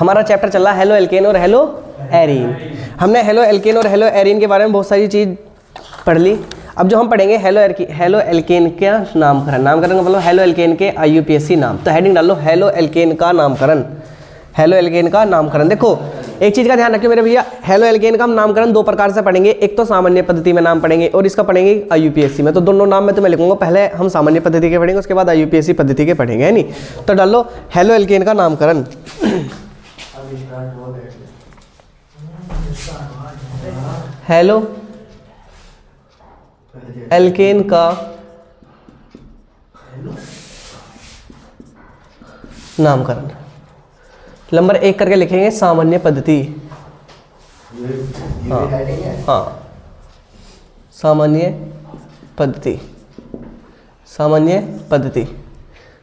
हमारा चैप्टर चल रहा है हेलो एल्केन और हेलो एरीन। हमने हेलो एल्केन और हेलो एरीन के बारे में बहुत सारी चीज़ पढ़ ली। अब जो हम पढ़ेंगे हेलो एल्केन का नामकरण। नामकरण का मतलब हेलो एल्केन के IUPAC नाम। तो हेडिंग डाल लो हेलो एल्केन का नामकरण। हेलो एल्केन का नामकरण। देखो एक चीज़ का ध्यान रखिए मेरे भैया, हेलो एल्केन का हम नामकरण दो प्रकार से पढ़ेंगे। एक तो सामान्य पद्धति में नाम पढ़ेंगे और इसका पढ़ेंगे IUPAC में। तो दोनों नाम में तो मैं लिखूंगा, पहले हम सामान्य पद्धति के पढ़ेंगे, उसके बाद IUPAC पद्धति के पढ़ेंगे, है नहीं। तो डाल लो हेलो एल्केन का नामकरण। हेलो एल्केन का नामकरण। नंबर 1 करके लिखेंगे सामान्य पद्धति। हाँ सामान्य पद्धति, सामान्य पद्धति,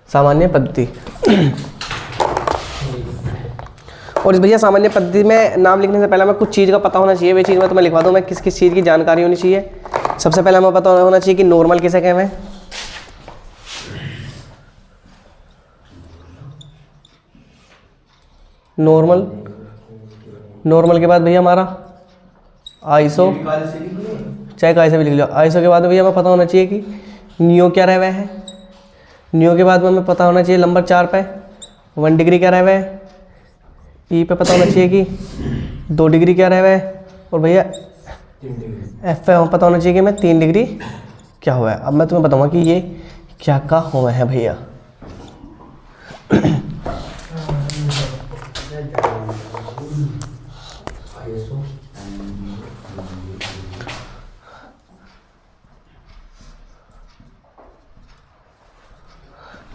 सामान्य पद्धति। और इस भैया सामान्य पद्धति में नाम लिखने से पहले मैं कुछ चीज़ का पता होना चाहिए। वे चीज़ मैं तुम्हें लिखवा दूँ। मैं किस किस चीज़ की जानकारी होनी चाहिए। सबसे पहले हमें पता होना चाहिए कि नॉर्मल किसे कहते हैं। नॉर्मल, नॉर्मल के बाद भैया हमारा आइसो, चाहे कैसे भी लिख लो। आइसो के बाद भैया हमें पता होना चाहिए कि नियो क्या रह हुआ है। नियो के बाद में हमें पता होना चाहिए नंबर 4 पे 1 डिग्री क्या रह हुआ है। ई पे पता होना चाहिए कि 2 डिग्री क्या रह हुआ है। और भैया एफ पे हमें पता होना चाहिए कि मैं 3 डिग्री क्या हुआ है। अब मैं तुम्हें बताऊंगा कि ये क्या का हुआ है भैया।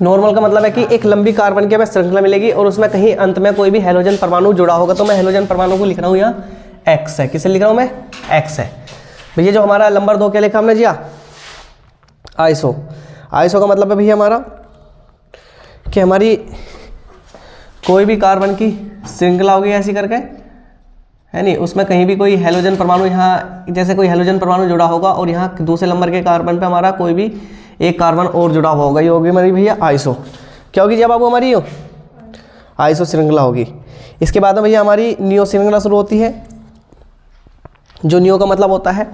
नॉर्मल का मतलब है कि एक लंबी कार्बन की हमें श्रृंखला मिलेगी और उसमें कहीं अंत में कोई भी हेलोजन परमाणु जुड़ा होगा। तो मैं हेलोजन परमाणु को लिख रहा हूँ यहाँ X है। किसे लिख रहा हूँ मैं? X है भैया। जो हमारा नंबर 2 क्या लिखा हमने जी, आइसो। आइसो का मतलब है भैया हमारा कि हमारी कोई भी कार्बन की श्रृंखला होगी ऐसी करके, है नहीं, उसमें कहीं भी कोई हेलोजन परमाणु, यहाँ जैसे कोई हेलोजन परमाणु जुड़ा होगा और यहाँ दूसरे नंबर के कार्बन पे हमारा कोई भी एक कार्बन और जुड़ा हुआ होगा। ये होगी हमारी भैया आइसो। क्या होगी जी बाबू हमारी? आइसो श्रृंखला होगी। इसके बाद में भैया हमारी नियो श्रृंखला शुरू होती है। जो नियो का मतलब होता है,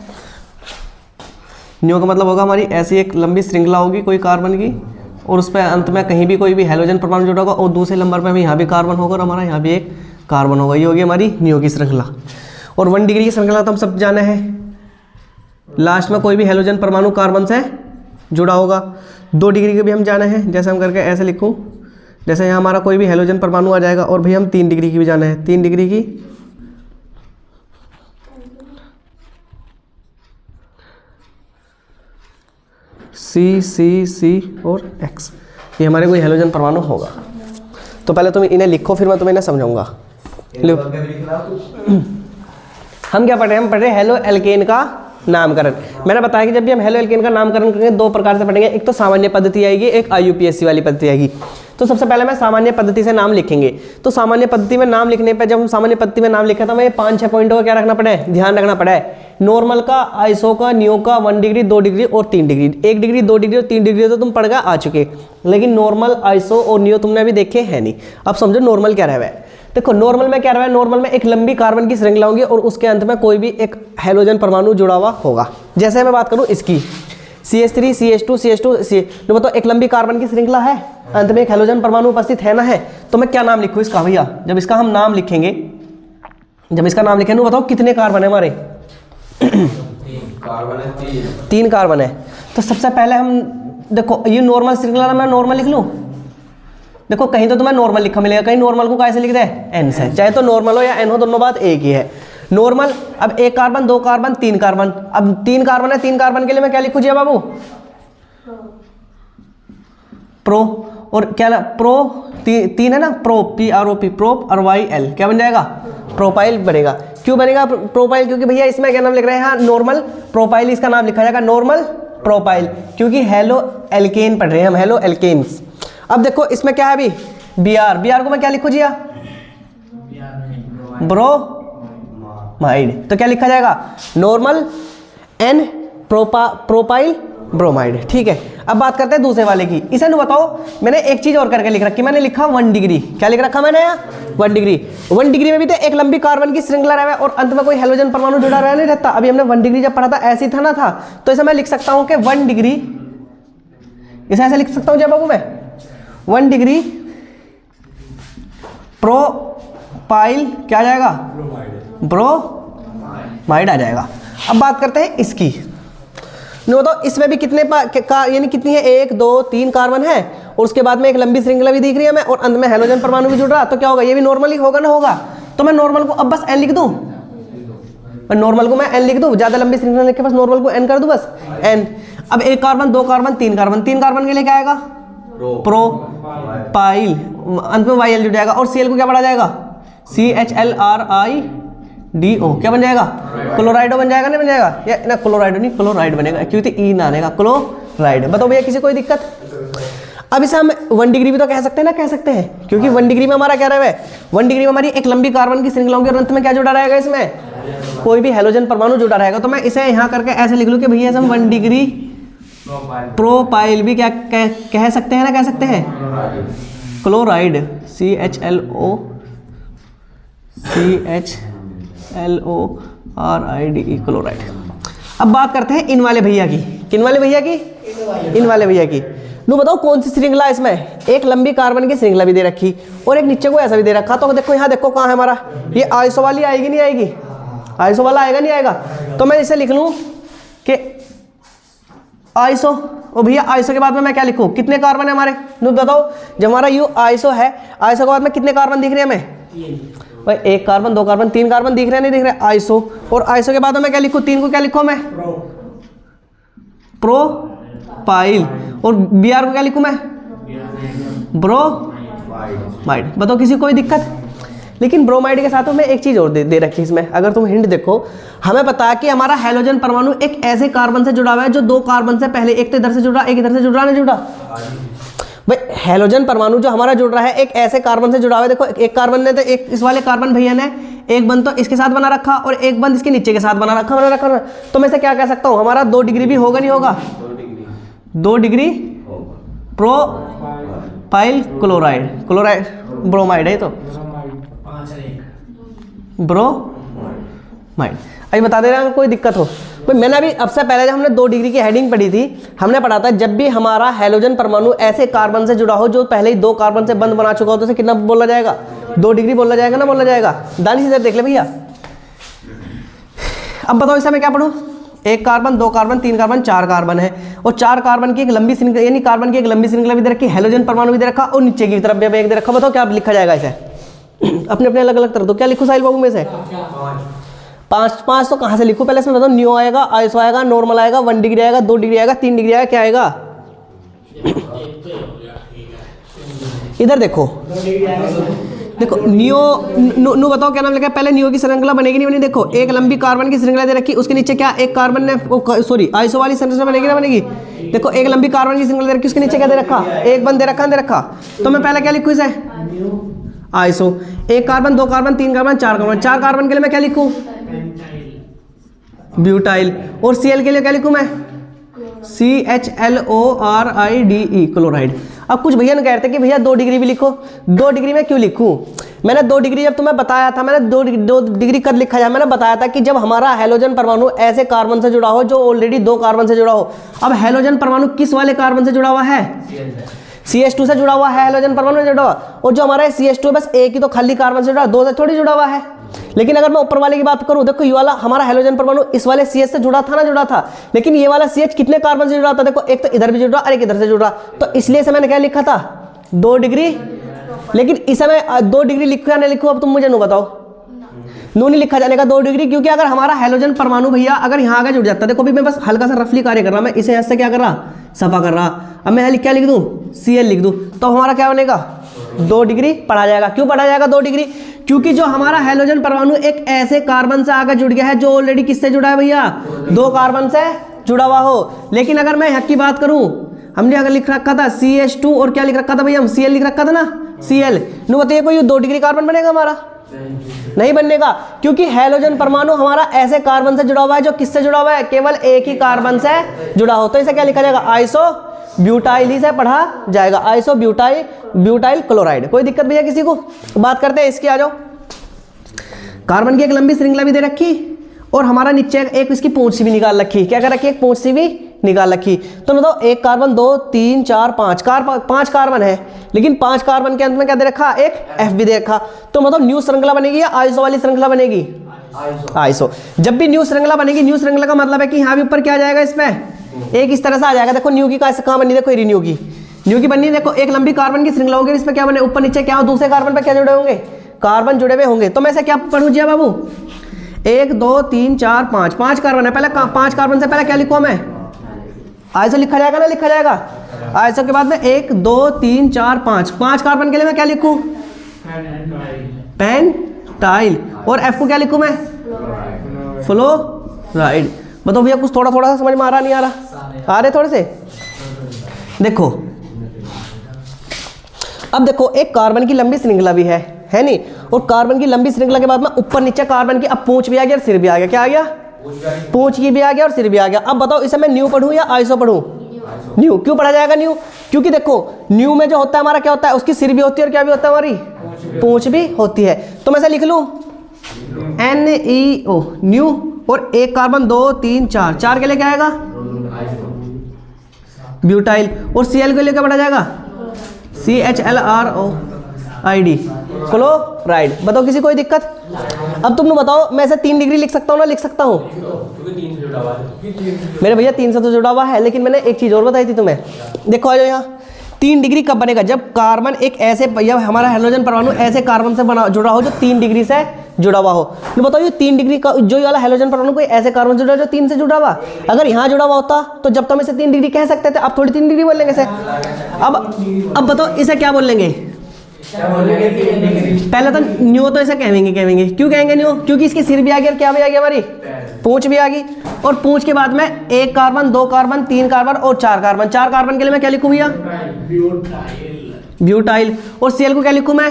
नियो का मतलब होगा हमारी ऐसी एक लंबी श्रृंखला होगी कोई कार्बन की और उस पर अंत में कहीं भी कोई भी हेलोजन परमाणु जुड़ा होगा और दूसरे नंबर पर भी यहाँ भी कार्बन होगा और हमारा यहाँ भी एक कार्बन होगा। ये होगी हमारी नियो की श्रृंखला। और 1 डिग्री की श्रृंखला तो हम सब जाने हैं, लास्ट में कोई भी हेलोजन परमाणु कार्बन से जुड़ा होगा। 2 डिग्री के भी हम जाने हैं, जैसे हम करके ऐसे लिखूं, जैसे यहाँ हमारा कोई भी हेलोजन परमाणु आ जाएगा। और भी हम 3 डिग्री की भी जाने हैं। 3 डिग्री की C और X, ये हमारे कोई हेलोजन परमाणु होगा। तो पहले तुम इन्हें लिखो, फिर मैं तुम्हें इन्हें समझाऊंगा। हम क्या पढ़ रहे हैं? हम पढ़ रहे हैं हेलो एल्केन का नामकरण। मैंने बताया कि जब भी हम हेलो एल्केन का नामकरण करेंगे 2 प्रकार से पढ़ेंगे। एक तो सामान्य पद्धति आएगी, एक IUPAC वाली पद्धति आएगी। तो सबसे पहले मैं सामान्य पद्धति से नाम लिखेंगे। तो सामान्य पद्धति में नाम लिखने पर, जब हम सामान्य पद्धति में नाम लिखा था, हमें 5-6 पॉइंटों का क्या रखना पड़ा है, ध्यान रखना पड़ा है। नॉर्मल का, आइसो का, नियो का, 1 डिग्री, 2 डिग्री और 3 डिग्री। 1 डिग्री, 2 डिग्री और 3 डिग्री तो तुम पढ़ कर आ चुके, लेकिन नॉर्मल, आइसो और नियो तुमने अभी देखे हैं नहीं। अब समझो नॉर्मल क्या रह रहा है। देखो नॉर्मल में क्या रहा है, नॉर्मल में एक लंबी कार्बन की श्रृंखला होगी और उसके अंत में कोई भी एक हेलोजन परमाणु जुड़ा हुआ होगा। जैसे मैं बात करूं इसकी CH3 CH2 CH2 जो बताओ एक लंबी कार्बन की श्रृंखला है, अंत में एक हेलोजन परमाणु उपस्थित है ना है। तो मैं क्या नाम लिखूं इसका भैया? जब इसका हम नाम लिखेंगे, जब इसका नाम लिखेंगे बताओ कितने कार्बन है हमारे? 3 कार्बन है। तो सबसे पहले हम देखो ये नॉर्मल श्रृंखला, मैं नॉर्मल लिख लूं। देखो कहीं तो तुम्हें नॉर्मल लिखा मिलेगा, कहीं नॉर्मल को कैसे लिख दे? N से। चाहे तो नॉर्मल हो या N हो, दोनों बात एक ही है। नॉर्मल, अब 1 कार्बन, 2 कार्बन, 3 कार्बन। अब 3 कार्बन है, 3 कार्बन के लिए मैं क्या लिखूं जी बाबू? प्रो। और क्या प्रो 3 है ना, प्रो PROP, प्रोप और YL क्या बन जाएगा? प्रोपाइल बनेगा। क्यों बनेगा प्रोपाइल? क्योंकि भैया इसमें क्या नाम लिख रहे हैं? हाँ नॉर्मल प्रोपाइल, इसका नाम लिखा जाएगा नॉर्मल प्रोपाइल, क्योंकि हेलो एल्केन पढ़ रहे हैं हम, हेलो एल्केन्स। अब देखो इसमें क्या है अभी? Br को मैं क्या लिखूं जी? ब्रोमाइड। तो क्या लिखा जाएगा? Normal N propyl bromide. ठीक है। अब बात करते हैं दूसरे वाले की। इसे नु बताओ, मैंने एक चीज और करके लिख रखी, मैंने लिखा 1 डिग्री। क्या लिख रखा मैंने? 1 डिग्री। 1 डिग्री में भी तो एक लंबी कार्बन की श्रृंखला रहा है और अंत में कोई हेलोजन परमाणु जुड़ा रहा नहीं रहता। अभी हमने 1 डिग्री जब पढ़ा था ऐसे ही था ना था, तो इसे मैं लिख सकता हूं कि 1 डिग्री, इसे ऐसे लिख सकता हूं जय बाबू मैं 1 डिग्री प्रोपाइल क्या आ जाएगा? ब्रोमाइड आ जाएगा। अब बात करते हैं इसकी। तो इसमें भी कितने यानी कितनी है? 1 2 3 कार्बन है और उसके बाद में एक लंबी श्रृंखला भी दिख रही है हमें और अंत में हेलोजन परमाणु भी जुड़ रहा। तो क्या होगा? ये भी नॉर्मल ही होगा ना होगा। तो मैं नॉर्मल को अब बस n लिख दूं, नॉर्मल को मैं n लिख दूं, ज्यादा लंबी श्रृंखला लिख के बस नॉर्मल को n कर दूं, बस n। अब 1 कार्बन 2 कार्बन 3 कार्बन, 3 कार्बन के लिए क्या आएगा? प्रोपाइल, अंत में YL जुड़ जाएगा और Cl को क्या बढ़ा जाएगा? CHLRIDO। क्या बन जाएगा? क्लोराइडो बन जाएगा। नहीं बन जाएगा? या ना क्लोराइडो नहीं, क्लोराइड बनेगा क्योंकि ई ना आनेगा, क्लोराइड। बताओ भैया किसी कोई दिक्कत? अब इसे हम 1 डिग्री भी तो कह सकते हैं ना, कह सकते हैं, क्योंकि 1 डिग्री में हमारा क्या रहा है? 1 डिग्री में हमारी एक लंबी कार्बन की श्रृंखला होगी और अंत में क्या जुड़ा रहेगा? इसमें कोई भी हेलोजन परमाणु जुड़ा रहेगा। तो मैं इसे यहाँ करके ऐसे लिख लूँ कि भैया हम 1 डिग्री प्रोपाइल भी क्या कह सकते हैं ना, कह सकते हैं क्लोराइड, CHLORIDE क्लोराइड। अब बात करते हैं इन वाले भैया की। किन वाले भैया की? इन वाले भैया की। नो बताओ कौन सी श्रृंखला इसमें? एक लंबी कार्बन की श्रृंखला भी दे रखी और एक नीचे को ऐसा भी दे रखा। तो देखो यहाँ देखो कहाँ है हमारा, ये आइसो वाली आएगी नहीं आएगी? आइसो वाला आएगा नहीं आएगा? तो मैं इसे लिख लूँ कि आइसो, और भैया आइसो के बाद में मैं क्या लिखूं? कितने कार्बन है हमारे? नो बताओ, जब हमारा यू आइसो है, आइसो के बाद में कितने कार्बन दिख रहे हैं हमें? भाई 1 कार्बन 2 कार्बन 3 कार्बन दिख रहे हैं नहीं दिख रहे? आइसो। और आइसो के बाद में मैं क्या लिखूं? 3 को क्या लिखूं मैं? प्रोपाइल। और Br को क्या लिखूं मैं? ब्रोमाइड। बताओ किसी कोई दिक्कत? लेकिन ब्रोमाइड के साथ में एक चीज और दे रखी इसमें, अगर तुम हिंट देखो, हमें पता है कि हमारा हेलोजन परमाणु एक ऐसे कार्बन से जुड़ा हुआ है जो 2 कार्बन से पहले, एक तो इधर से जुड़ा एक इधर से जुड़ा, नहीं जुड़ा? भाई हेलोजन परमाणु जो हमारा जुड़ रहा है एक ऐसे कार्बन से जुड़ा हुआ है। देखो एक कार्बन ने तो एक इस वाले कार्बन भैया ने एक बंद तो इसके साथ बना रखा और एक बंद इसके नीचे के साथ बना रखा। तो मैं इसे क्या कह सकता हूँ? हमारा 2 डिग्री भी होगा नहीं होगा? 2 डिग्री प्रोपाइल क्लोराइड ब्रोमाइड है तो ब्रोमाइड। अभी बता दे रहे हैं कोई दिक्कत हो। भाई मैंने अभी अब से पहले जब हमने 2 डिग्री की हेडिंग पढ़ी थी, हमने पढ़ा था जब भी हमारा हेलोजन परमाणु ऐसे कार्बन से जुड़ा हो जो पहले ही 2 कार्बन से बंद बना चुका हो तो उसे कितना बोला जाएगा? 2 डिग्री बोला जाएगा ना, बोला जाएगा। दानिश इधर देख ले भैया। अब बताओ इसे मैं क्या पढ़ूं? 1 कार्बन 2 कार्बन 3 कार्बन 4 कार्बन है और 4 कार्बन की एक लंबी श्रृंखला, यानी कार्बन की एक लंबी श्रृंखला भी दे रखी, हेलोजन परमाणु भी दे रखा और नीचे की तरफ भी एक दे रखा। बताओ क्या लिखा जाएगा इसे? अपने अपने अलग अलग तरह। तो क्या लिखूं साहिल बाबू में से? 5 तो कहाँ से लिखूं? पहले इसमें बताओ। न्यू आएगा, आइसो आएगा, नॉर्मल आएगा, 1 डिग्री आएगा, 2 डिग्री आएगा, 3 डिग्री आएगा, क्या आएगा? इधर देखो नियो नु बताओ क्या नाम लिखा है? पहले नियो की श्रृंखला बनेगी नहीं बनी? देखो एक लंबी कार्बन की श्रृंखला दे रखी, उसके नीचे क्या एक कार्बन ने सॉरी आइसो वाली श्रृंखला बनेगी ना बनेगी? देखो एक लंबी कार्बन की श्रृंखला दे रखी, उसके नीचे क्या दे रखा? एक बंद दे रखा। तो मैं पहले क्या लिखूं इसे? Iso. 1 carbon 2 carbon 3 carbon 4 carbon, 4 carbon के लिए मैं क्या लिखूं? ब्यूटाइल। और Cl के लिए क्या लिखूं मैं? CHLORIDE chloride. अब कुछ भैया ने कह रहे थे कि भैया 2 डिग्री भी लिखो। 2 डिग्री में क्यों लिखूं? मैंने 2 डिग्री जब तुम्हें बताया था, मैंने 2 डिग्री कब लिखा जाए? मैंने बताया था कि जब हमारा हेलोजन परमाणु ऐसे कार्बन से जुड़ा हो जो ऑलरेडी 2 कार्बन से जुड़ा हो। अब हेलोजन परमाणु किस वाले कार्बन से जुड़ा हुआ है? CH2 से जुड़ा हुआ है हेलोजन परमाणु से जुड़ा हुआ। और जो हमारा CH2 बस एक ही तो खाली कार्बन से जुड़ा, 2 से थोड़ी जुड़ा हुआ है। लेकिन अगर मैं ऊपर वाले की बात करूं, देखो ये वाला हमारा हेलोजन परमाणु इस वाले CH से जुड़ा था ना, जुड़ा था। लेकिन ये वाला CH कितने कार्बन से जुड़ा था? देखो एक तो इधर भी जुड़ा और एक इधर से जुड़ा। तो इसलिए से मैंने क्या लिखा था? 2 डिग्री। लेकिन इस समय 2 डिग्री लिखूं या नहीं लिखूं? अब तुम मुझे नो बताओ। नो नहीं लिखा जाने का 2 डिग्री, क्योंकि अगर हमारा हेलोजन परमाणु भैया अगर यहाँ आगे जुड़ जाता, देखो भी मैं बस हल्का सा रफली कार्य कर रहा, मैं इसे ऐसे क्या कर रहा? सफा कर रहा। अब मैं क्या लिख दूं? Cl लिख दूं, तो हमारा क्या बनेगा? 2 डिग्री पढ़ा जाएगा। क्यों पढ़ा जाएगा 2 डिग्री? क्योंकि जो हमारा हेलोजन परमाणु एक ऐसे कार्बन से आगे जुड़ गया है जो ऑलरेडी किससे जुड़ा है भैया? 2 कार्बन से जुड़ा हुआ हो। लेकिन अगर मैं यहाँ की बात करूं, हमने अगर लिख रखा था CH2 और क्या लिख रखा था भैया? हम Cl लिख रखा था ना, Cl। नो बताइए कोई 2 डिग्री कार्बन बनेगा हमारा? नहीं बनने का, क्योंकि हेलोजन परमाणु हमारा ऐसे कार्बन से जुड़ा हुआ है जो किससे जुड़ा हुआ है? केवल एक ही कार्बन से जुड़ा हो। तो इसे क्या लिखा जाएगा? आइसो ब्यूटाइल ही से पढ़ा जाएगा, आइसो ब्यूटाइल क्लोराइड। कोई दिक्कत भैया किसी को? बात करते हैं इसकी, आ जाओ। कार्बन की एक लंबी श्रृंखला भी दे रखी और हमारा नीचे एक इसकी पूंछ सी भी निकाल रखी। क्या कर रखी है? एक पूंछ सी भी निकाल रखी। तो बताओ एक कार्बन, 2 3 4 5 कार्बन है, लेकिन 5 कार्बन के अंत में क्या दे रखा? एक F भी दे रखा। तो मतलब न्यू श्रृंखला बनेगी या आइसो वाली श्रृंखला बनेगी? आइसो। जब भी न्यू श्रृंखला बनेगी, न्यू श्रृंखला का मतलब है कि यहाँ भी ऊपर क्या आ जाएगा? इसमें एक इस तरह से आ जाएगा। देखो न्यू की कहाँ बनी? देखो रिन्यू की बनी। देखो एक लंबी कार्बन की श्रृंखला होगी, इसमें क्या बने? ऊपर नीचे क्या हो? दूसरे कार्बन पर क्या जुड़े होंगे? कार्बन जुड़े हुए होंगे। तो मैं ऐसे क्या पढ़ूँ जिया बाबू? 1 2 3 4 5 कार्बन है। पहले 5 कार्बन से पहले क्या लिखूँ मैं? आइसो लिखा जाएगा ना? लिखा जाएगा। आइसो के बाद में 1 2 3 4 5 कार्बन के लिए मैं क्या लिखूं? पेंटाइल। और F को क्या लिखूं मैं? फ्लोराइड। बताओ भैया कुछ थोड़ा थोड़ा समझ में आ रहा नहीं आ रहा? आ रहे थोड़े से? देखो अब देखो एक कार्बन की लंबी श्रृंखला भी है नहीं? और कार्बन की लंबी श्रृंखला के बाद में ऊपर नीचे कार्बन की अब पूंछ भी आ गया और सिर भी आ गया। क्या आ गया? पूंछ की भी आ गया और सिर भी आ गया। अब बताओ इसे मैं न्यू पढ़ूं या आइसो पढ़ूं? न्यू। क्यों पढ़ा जाएगा न्यू? क्योंकि देखो न्यू में जो होता है हमारा क्या होता है? उसकी सिर भी होती है और क्या भी होता है? हमारी पूंछ भी होती है। तो मैं ऐसे लिख लूं NEO न्यू। और एक कार्बन 2 3 4 के लिए क्या आएगा? ब्यूटाइल। और Cl के लिए क्या पढ़ा जाएगा? CHLROID chloride. बताओ किसी कोई दिक्कत? अब तुम बताओ मैं ऐसे 3 डिग्री लिख सकता हूँ ना? लिख सकता हूँ मेरे भैया 3 से तो जुड़ा हुआ है, लेकिन मैंने एक चीज़ और बताई थी तुम्हें। देखो आ जाओ यहाँ। 3 डिग्री कब बनेगा? जब कार्बन एक ऐसे या हमारा हाइड्रोजन परमाणु ऐसे कार्बन से जुड़ा हो जो 3 डिग्री से जुड़ा हुआ हो। तो बताओ ये 3 डिग्री का जो वाला हाइड्रोजन परमाणु कोई ऐसे कार्बन से जुड़ा जो 3 से जुड़ा हुआ, अगर यहाँ जुड़ा हुआ होता तो जब तुम इसे 3 डिग्री कह सकते थे, अब थोड़ी 3 डिग्री बोल लेंगे इसे। अब बताओ इसे क्या बोल लेंगे? पहले तो न्यू तो ऐसा कहेंगे। क्यों कहेंगे न्यू? क्योंकि इसकी सिर भी आ गई और क्या भी आ गई? हमारी पूंछ भी आ गई। और पूंछ के बाद में 1 कार्बन 2 कार्बन 3 कार्बन और 4 कार्बन। 4 कार्बन के लिए मैं क्या लिखूं भैया? ब्यूटाइल। और Cl को क्या लिखूं मैं?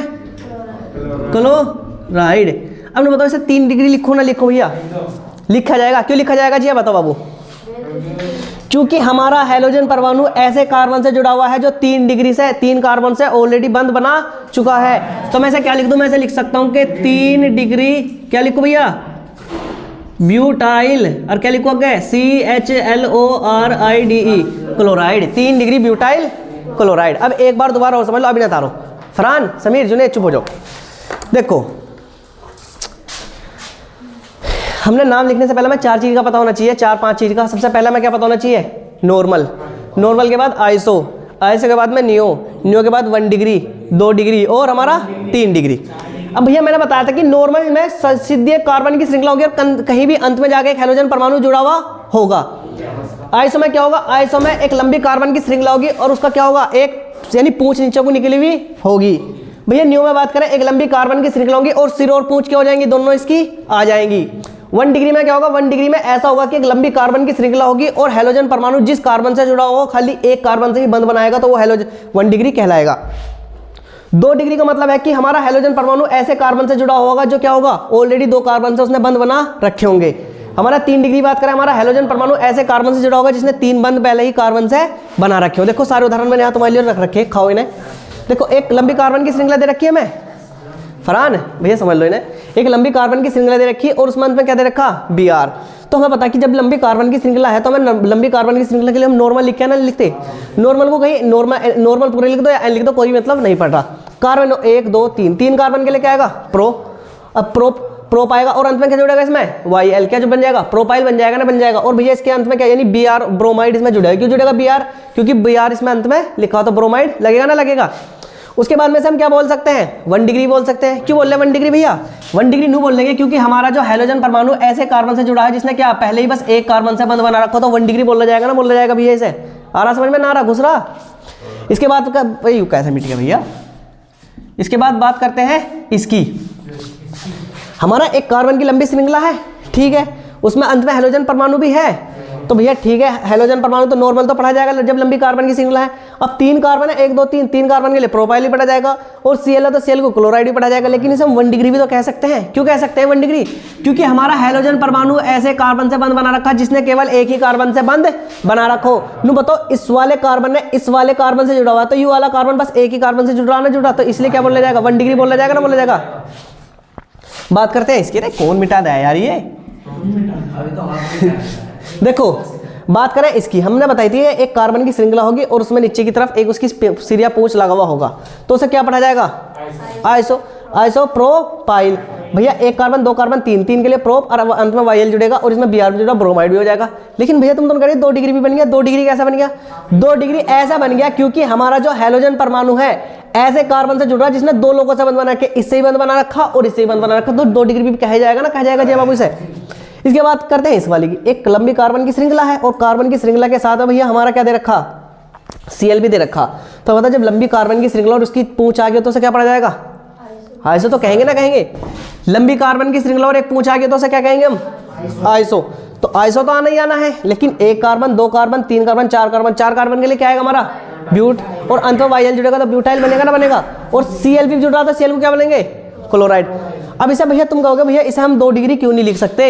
क्लोराइड। अब मैं बताओ इसे 3 डिग्री लिखूं ना लिखूं भैया? लिखा जाएगा। क्यों लिखा जाएगा जी? बताओ बाबू। क्योंकि हमारा हाइड्रोजन परमाणु ऐसे कार्बन से जुड़ा हुआ है जो 3 डिग्री से 3 कार्बन से ऑलरेडी बंद बना चुका है। तो मैं इसे क्या लिख दूं? मैं इसे लिख सकता हूं कि 3 डिग्री क्या लिखूं भैया? ब्यूटाइल। और क्या लिखो आगे? CHLORIDE chloride. 3 degree butyl chloride. अब एक बार दोबारा और समझ लो, अभी ना तारो। फरहान, समीर, जुनेद चुप हो जाओ। देखो हमने नाम लिखने से पहले मैं 4 चीज़ का पता होना चाहिए, 4-5 चीज़ का। सबसे पहला मैं क्या पता होना चाहिए? नॉर्मल। नॉर्मल के बाद आइसो। आइसो के बाद में नियो के बाद 1 डिग्री 2 डिग्री और हमारा 3 डिग्री। अब भैया मैंने बताया था कि नॉर्मल में सीधे कार्बन की श्रृंखला होगी और कहीं भी अंत में जाके एक हाइड्रोजन परमाणु जुड़ा हुआ होगा। आइसो में क्या होगा? आइसो में एक लंबी कार्बन की श्रृंखला होगी और उसका क्या होगा? एक यानी पूंछ नीचे को निकली हुई होगी। भैया न्यू में बात करें, एक लंबी कार्बन की श्रृंखला होगी और सिर और पूंछ क्या हो जाएंगी? दोनों इसकी आ जाएंगी। 1 डिग्री में क्या होगा? 1 डिग्री में ऐसा होगा कि एक लंबी कार्बन की श्रृंखला होगी और हाइड्रोजन परमाणु जिस कार्बन से जुड़ा होगा खाली एक कार्बन से ही बंद बनाएगा, तो वो हाइड्रोजन 1 डिग्री कहलाएगा। 2 डिग्री का मतलब है कि हमारा हाइड्रोजन परमाणु ऐसे कार्बन से जुड़ा होगा जो क्या होगा? ऑलरेडी 2 कार्बन से उसने बंद बना रखे होंगे। हमारा 3 डिग्री बात करें, हमारा हाइड्रोजन परमाणु ऐसे कार्बन से जुड़ा होगा जिसने 3 बंद पहले ही कार्बन से बना रखे हो। देखो सारे उदाहरण मैंने यहाँ तुम्हारे लिए रख रखे, खाओ इन्हें। देखो एक लंबी कार्बन की श्रृंखला दे रखी है मैं, फरहान भैया समझ लो इन्हें। एक लंबी कार्बन की श्रृंखला दे रखी है और उसमें अंत में क्या दे रखा? Br। तो हमें पता है कि जब लंबी कार्बन की श्रृंखला है तो हमें लंबी कार्बन की श्रृंखला के लिए हम नॉर्मल लिख के ना लिखते। नॉर्मल को कहीं नॉर्मल पूरे लिख दो या लिख दो, कोई मतलब नहीं पड़ रहा। कार्बन 1 2 3 कार्बन के लिए क्या आएगा? प्रो। अब प्रो पाएगा और अंत में क्या जुड़ेगा इसमें? YL। क्या जो बन जाएगा? प्रोपाइल बन जाएगा ना? बन जाएगा। और भैया इसके अंत में क्या यानी Br ब्रोमाइड इसमें जुड़ेगा। क्यों जुड़ेगा Br? क्योंकि Br इसमें अंत में लिखा हो तो ब्रोमाइड लगेगा ना? लगेगा। उसके बाद में से हम क्या बोल सकते हैं? 1 डिग्री बोल सकते हैं। क्यों बोल रहे हैं 1 डिग्री भैया? 1 डिग्री न्यू बोल लेंगे क्योंकि हमारा जो हाइड्रोजन परमाणु ऐसे कार्बन से जुड़ा है जिसने क्या पहले ही बस एक कार्बन से बंद बना रखा, तो 1 डिग्री बोला जाएगा ना? बोला जाएगा भैया इसे। आ रहा समझ में? ना आ रहा? घुस रहा? इसके बाद कैसे मिट गया भैया? इसके बाद बात करते हैं इसकी। हमारा एक कार्बन की लंबी श्रृंखला है, ठीक है, उसमें अंत में हाइड्रोजन परमाणु भी है। तो भैया ठीक है, हेलोजन परमाणु तो नॉर्मल तो पढ़ा जाएगा जब लंबी कार्बन की श्रृंखला है। अब 3 कार्बन है, 1 2 3, 3 कार्बन के लिए प्रोपाइल ही पढ़ा जाएगा, और Cl है तो Cl को क्लोराइड ही पढ़ा जाएगा। लेकिन इसे हम 1 डिग्री भी तो कह सकते हैं। क्यों कह सकते हैं 1 डिग्री? क्योंकि हमारा हेलोजन परमाणु ऐसे कार्बन से बंध बना रखा जिसने केवल एक ही कार्बन से बंध बना रखो। नु बताओ, इस वाले कार्बन ने इस वाले कार्बन से जुड़ा हुआ, तो ये वाला कार्बन बस एक ही कार्बन से जुड़ा, तो इसलिए क्या बोला जाएगा? 1 डिग्री बोला जाएगा ना, बोला जाएगा। बात करते हैं इसकी। कौन मिटा दे यार ये देखो, बात करें इसकी, हमने बताई थी एक कार्बन की श्रृंखला होगी और उसमें नीचे की तरफ एक उसकी सिरिया पूंछ लगा हुआ होगा, तो उसे क्या पढ़ा जाएगा? आइसोप्रोपाइल। भैया 1 कार्बन 2 कार्बन 3, 3 के लिए प्रोप और अंत में वाइल जुड़ेगा और इसमें Br जुड़ा, ब्रोमाइड भी हो जाएगा। लेकिन भैया तुम तो कह रहे 2 डिग्री भी बन गया। 2 डिग्री कैसा बन गया? 2 डिग्री ऐसा बन गया क्योंकि हमारा जो हेलोजन परमाणु है ऐसे कार्बन से जुड़ रहा है जिसने 2 लोगों से बंध बना रखे, इससे ही बंध बना रखा और इससे ही बंध बना रखा, तो 2 डिग्री भी कहा जाएगा ना, कहा जाएगा जय बाबू इसे। इसके बाद करते हैं इस वाली की। एक लंबी कार्बन की श्रृंखला है और कार्बन की श्रृंखला के साथ भैया हमारा क्या दे रखा? Cl भी दे रखा। तो बता, जब लंबी कार्बन की श्रृंखला और उसकी पूंछ आ गई तो उसे क्या पढ़ा जाएगा? आइसो तो कहेंगे ना, कहेंगे। लंबी कार्बन की श्रृंखला और एक पूंछ आ गई तो उसे क्या कहेंगे हम? आइसो। तो आइसो तो आना ही आना है, लेकिन 1 carbon 2 carbon 3 carbon 4 carbon, 4 carbon के लिए क्या आएगा हमारा? ब्यूट, और अंत में वाइल जुड़ेगा तो ब्यूटाइल बनेगा ना, बनेगा। और Cl भी जुड़ रहा था, Cl को क्या बोलेंगे? क्लोराइड। अब इसे भैया तुम कहोगे भैया इसे हम 2 डिग्री क्यों नहीं लिख सकते?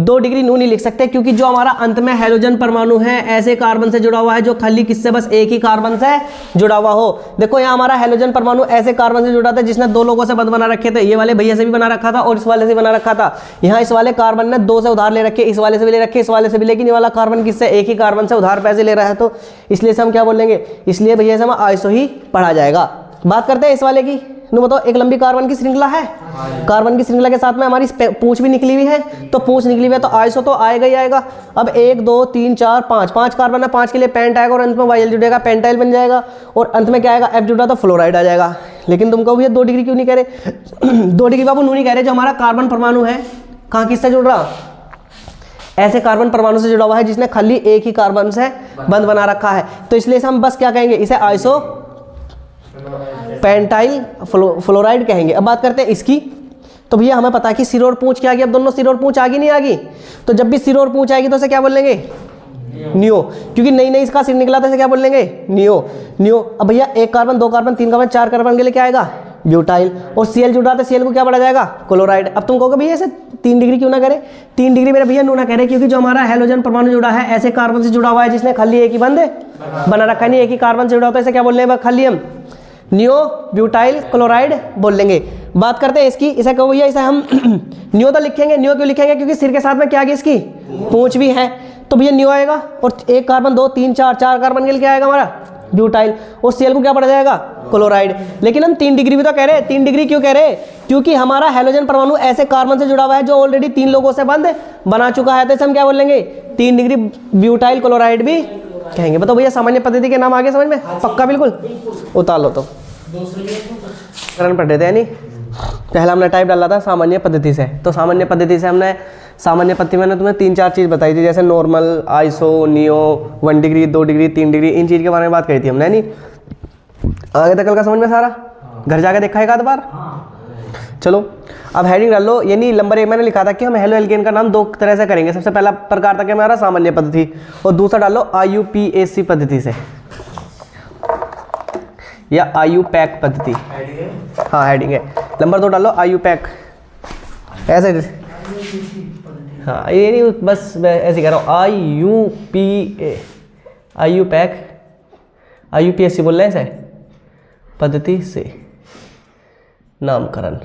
2 डिग्री क्यों नहीं लिख सकते? क्योंकि जो हमारा अंत में हेलोजन परमाणु है ऐसे कार्बन से जुड़ा हुआ है जो खाली किससे? बस एक ही कार्बन से जुड़ा हुआ हो। देखो यहाँ हमारा हेलोजन परमाणु ऐसे कार्बन से जुड़ा था जिसने 2 लोगों से बंध बना रखे थे। ये वाले भैया से भी बना रखा था और इस वाले से बना रखा था। यहाँ इस वाले कार्बन ने 2 से उधार ले रखे, इस वाले से भी ले रखे, इस वाले से भी, लेकिन ये वाला कार्बन किससे? एक ही कार्बन से उधार पैसे ले रहा है, तो इसलिए से हम क्या बोलेंगे? इसलिए भैया से हम आइसो ही पढ़ा जाएगा। बात करते हैं इस वाले की। बताओ, एक लंबी कार्बन की श्रृंखला है, कार्बन की श्रृंखला के साथ में हमारी पूंछ भी निकली हुई है, तो पूंछ निकली हुई है तो आइसो तो आएगा ही आएगा। अब 1 2 3 4 5, 5 कार्बन है, 5 के लिए पेंट आएगा और अंत में वाइल जुड़ेगा, पेंटाइल बन जाएगा, और अंत में क्या आएगा? F जुड़ा तो फ्लोराइड आ जाएगा। लेकिन तुम कहो भैया 2 डिग्री क्यों नहीं कह रहे? 2 डिग्री बाबू नहीं कह रहे, जो हमारा कार्बन परमाणु है कहाँ किससे जुड़ रहा? ऐसे कार्बन परमाणु से जुड़ा हुआ है जिसने खाली एक ही कार्बन से बंध बना रखा है, तो इसलिए हम बस क्या कहेंगे? इसे आइसो पेंटाइल फ्लोराइड कहेंगे। अब बात करते हैं इसकी। तो भैया हमें पता है कि सिर और पूंछ क्या आ गई। अब दोनों सिर और पूंछ आ गई, नहीं आ गई? तो जब भी सिर और पूंछ आएगी तो इसे क्या बोलेंगे? नियो। क्योंकि नई नई इसका सिर निकला था, इसे क्या बोलेंगे? नियो। अब भैया 1 कार्बन 2 कार्बन 3 कार्बन 4 कार्बन के लिए क्या आएगा? ब्यूटाइल। और Cl जुड़ा था, Cl को क्या पढ़ा जाएगा? क्लोराइड। अब तुम कहोगे भैया इसे 3 डिग्री क्यों ना करे? 3 डिग्री मेरे भैया ना कह रहे, क्योंकि जो हमारा हेलोजन परमाणु जुड़ा है ऐसे कार्बन से जुड़ा हुआ है जिसने खाली एक ही बंध बना रखा, नहीं एक ही कार्बन से जुड़ा होता है, इसे क्या बोल रहे हैं? खाली हम नियो ब्यूटाइल क्लोराइड बोल लेंगे। बात करते हैं इसकी। इसे कहो भैया इसे हम नियो तो लिखेंगे। नियो क्यों लिखेंगे? क्योंकि सिर के साथ में क्या आ गया? इसकी पूंछ भी है, तो भैया नियो आएगा। और 1 कार्बन 2 3 4, 4 कार्बन के लिए क्या आएगा हमारा? ब्यूटाइल। और Cl को क्या पड़ा जाएगा? क्लोराइड। लेकिन हम 3 डिग्री भी तो कह रहे हैं। 3 डिग्री क्यों कह रहे हैं? क्योंकि हमारा हेलोजन परमाणु ऐसे कार्बन से जुड़ा हुआ है जो ऑलरेडी 3 लोगों से बंध बना चुका है, तो इसे हम क्या बोल लेंगे? 3 डिग्री ब्यूटाइल क्लोराइड भी कहेंगे। बताओ भैया सामान्य पद्धति के नाम आगे समझ में? पक्का बिल्कुल उतार लो। तो करण पढ़ रहे थे नहीं, पहला हमने टाइप डाला था सामान्य पद्धति से। तो सामान्य पद्धति से हमने सामान्य पद्धति मैंने तुम्हें 3-4 चीज़ बताई थी, जैसे normal, iso, neo, 1 degree 2 degree 3 degree, इन चीज़ के बारे में बात करी थी हमने, नहीं? आगे तक कल का समझ में सारा? घर जाके देखा एक आध बार? चलो अब हेडिंग डाल लो। यानी नंबर 1 मैंने लिखा था कि हम हेलो एल्केन का नाम 2 तरह से करेंगे। सबसे पहला प्रकार था कि हमारा सामान्य पद्धति, और दूसरा डालो IUPAC पद्धति से या IUPAC पद्धति। हाँ हेडिंग है। नंबर 2 डालो IUPAC, ऐसे। हाँ ये नहीं, बस मैं ऐसे कह रहा हूँ IUPAC IUPAC बोल रहे हैं ऐसे पद्धति से नामकरण।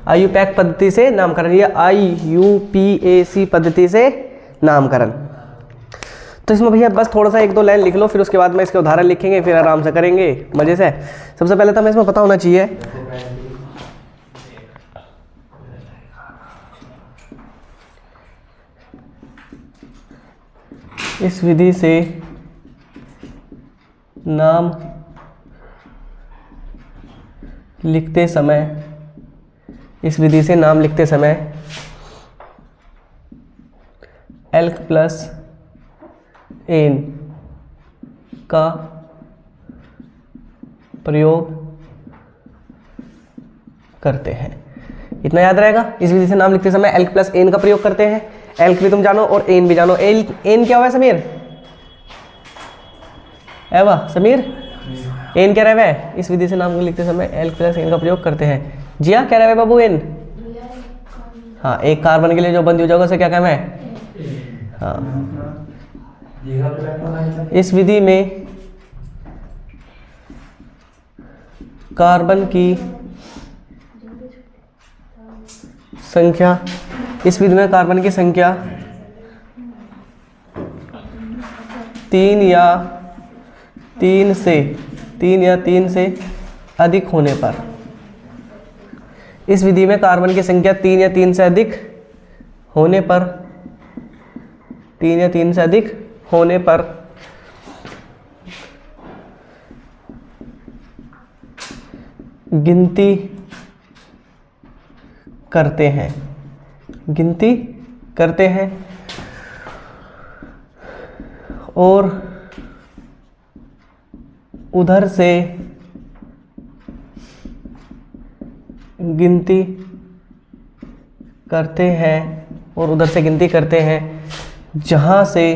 IUPAC पद्धति से नामकरण या IUPAC पद्धति से नामकरण। तो इसमें भैया बस थोड़ा सा 1-2 लाइन लिख लो, फिर उसके बाद में इसके उदाहरण लिखेंगे, फिर आराम से करेंगे मजे से। सबसे पहले तो हमें इसमें पता होना चाहिए इस विधि से नाम लिखते समय, इस विधि से नाम लिखते समय एल्क प्लस एन का प्रयोग करते हैं। इतना याद रहेगा। इस विधि से नाम लिखते समय एल्क प्लस एन का प्रयोग करते हैं। एल्क भी तुम जानो और एन भी जानो। एन क्या हुआ समीर? एवा समीर एन क्या रहे? इस विधि से नाम को लिखते समय एल्क प्लस एन का प्रयोग करते हैं। जिया क्या रहे बाबू? एन। हाँ, एक कार्बन के लिए जो बंद हो जाएगा उसे क्या कहना है? हाँ, इस विधि में कार्बन की संख्या, इस विधि में कार्बन की संख्या 3 या 3 से अधिक होने पर, इस विधि में कार्बन की संख्या 3 या 3 से अधिक होने पर, 3 या 3 से अधिक होने पर गिनती करते हैं और उधर से गिनती करते हैं जहाँ से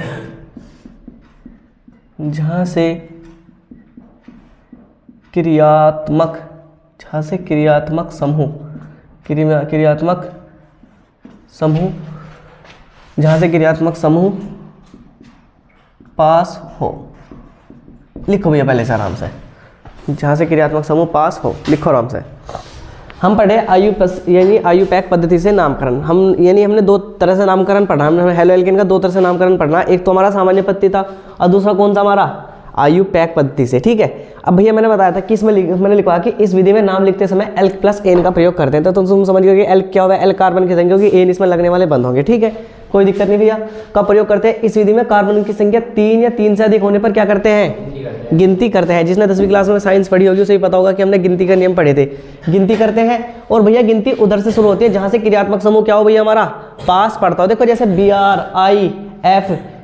क्रियात्मक समूह पास हो। लिखो भैया पहले से आराम से, जहाँ से क्रियात्मक समूह पास हो, लिखो आराम से। हम पढ़े आयुपैक पद्धति से नामकरण। हमने दो तरह से नामकरण पढ़ा। हमने हेलो एल्केन का दो तरह से नामकरण पढ़ना। एक तो हमारा सामान्य पद्धति था और दूसरा कौन सा हमारा? आयुपैक पद्धति से। ठीक है, अब भैया मैंने बताया था कि इसमें मैंने लिखवा कि इस विधि में नाम लिखते समय एल्क प्लस एन का प्रयोग करते हैं। तो तुम समझ गए कि एल्क क्या होगा? एल्क कार्बन की संख्या, क्योंकि एन इसमें लगने वाले बंद होंगे। ठीक है, कोई दिक्कत नहीं भैया। का प्रयोग करते हैं इस विधि में कार्बन की संख्या 3 या 3 से अधिक होने पर क्या करते हैं? गिनती करते हैं। जिसने 10वीं क्लास में साइंस पढ़ी होगी उसे ही पता होगा कि हमने गिनती का नियम पढ़े थे। गिनती करते हैं और भैया गिनती उधर से शुरू होती है जहाँ से क्रियात्मक समूह क्या हो भैया? हमारा पास पड़ता हो। देखो जैसे BR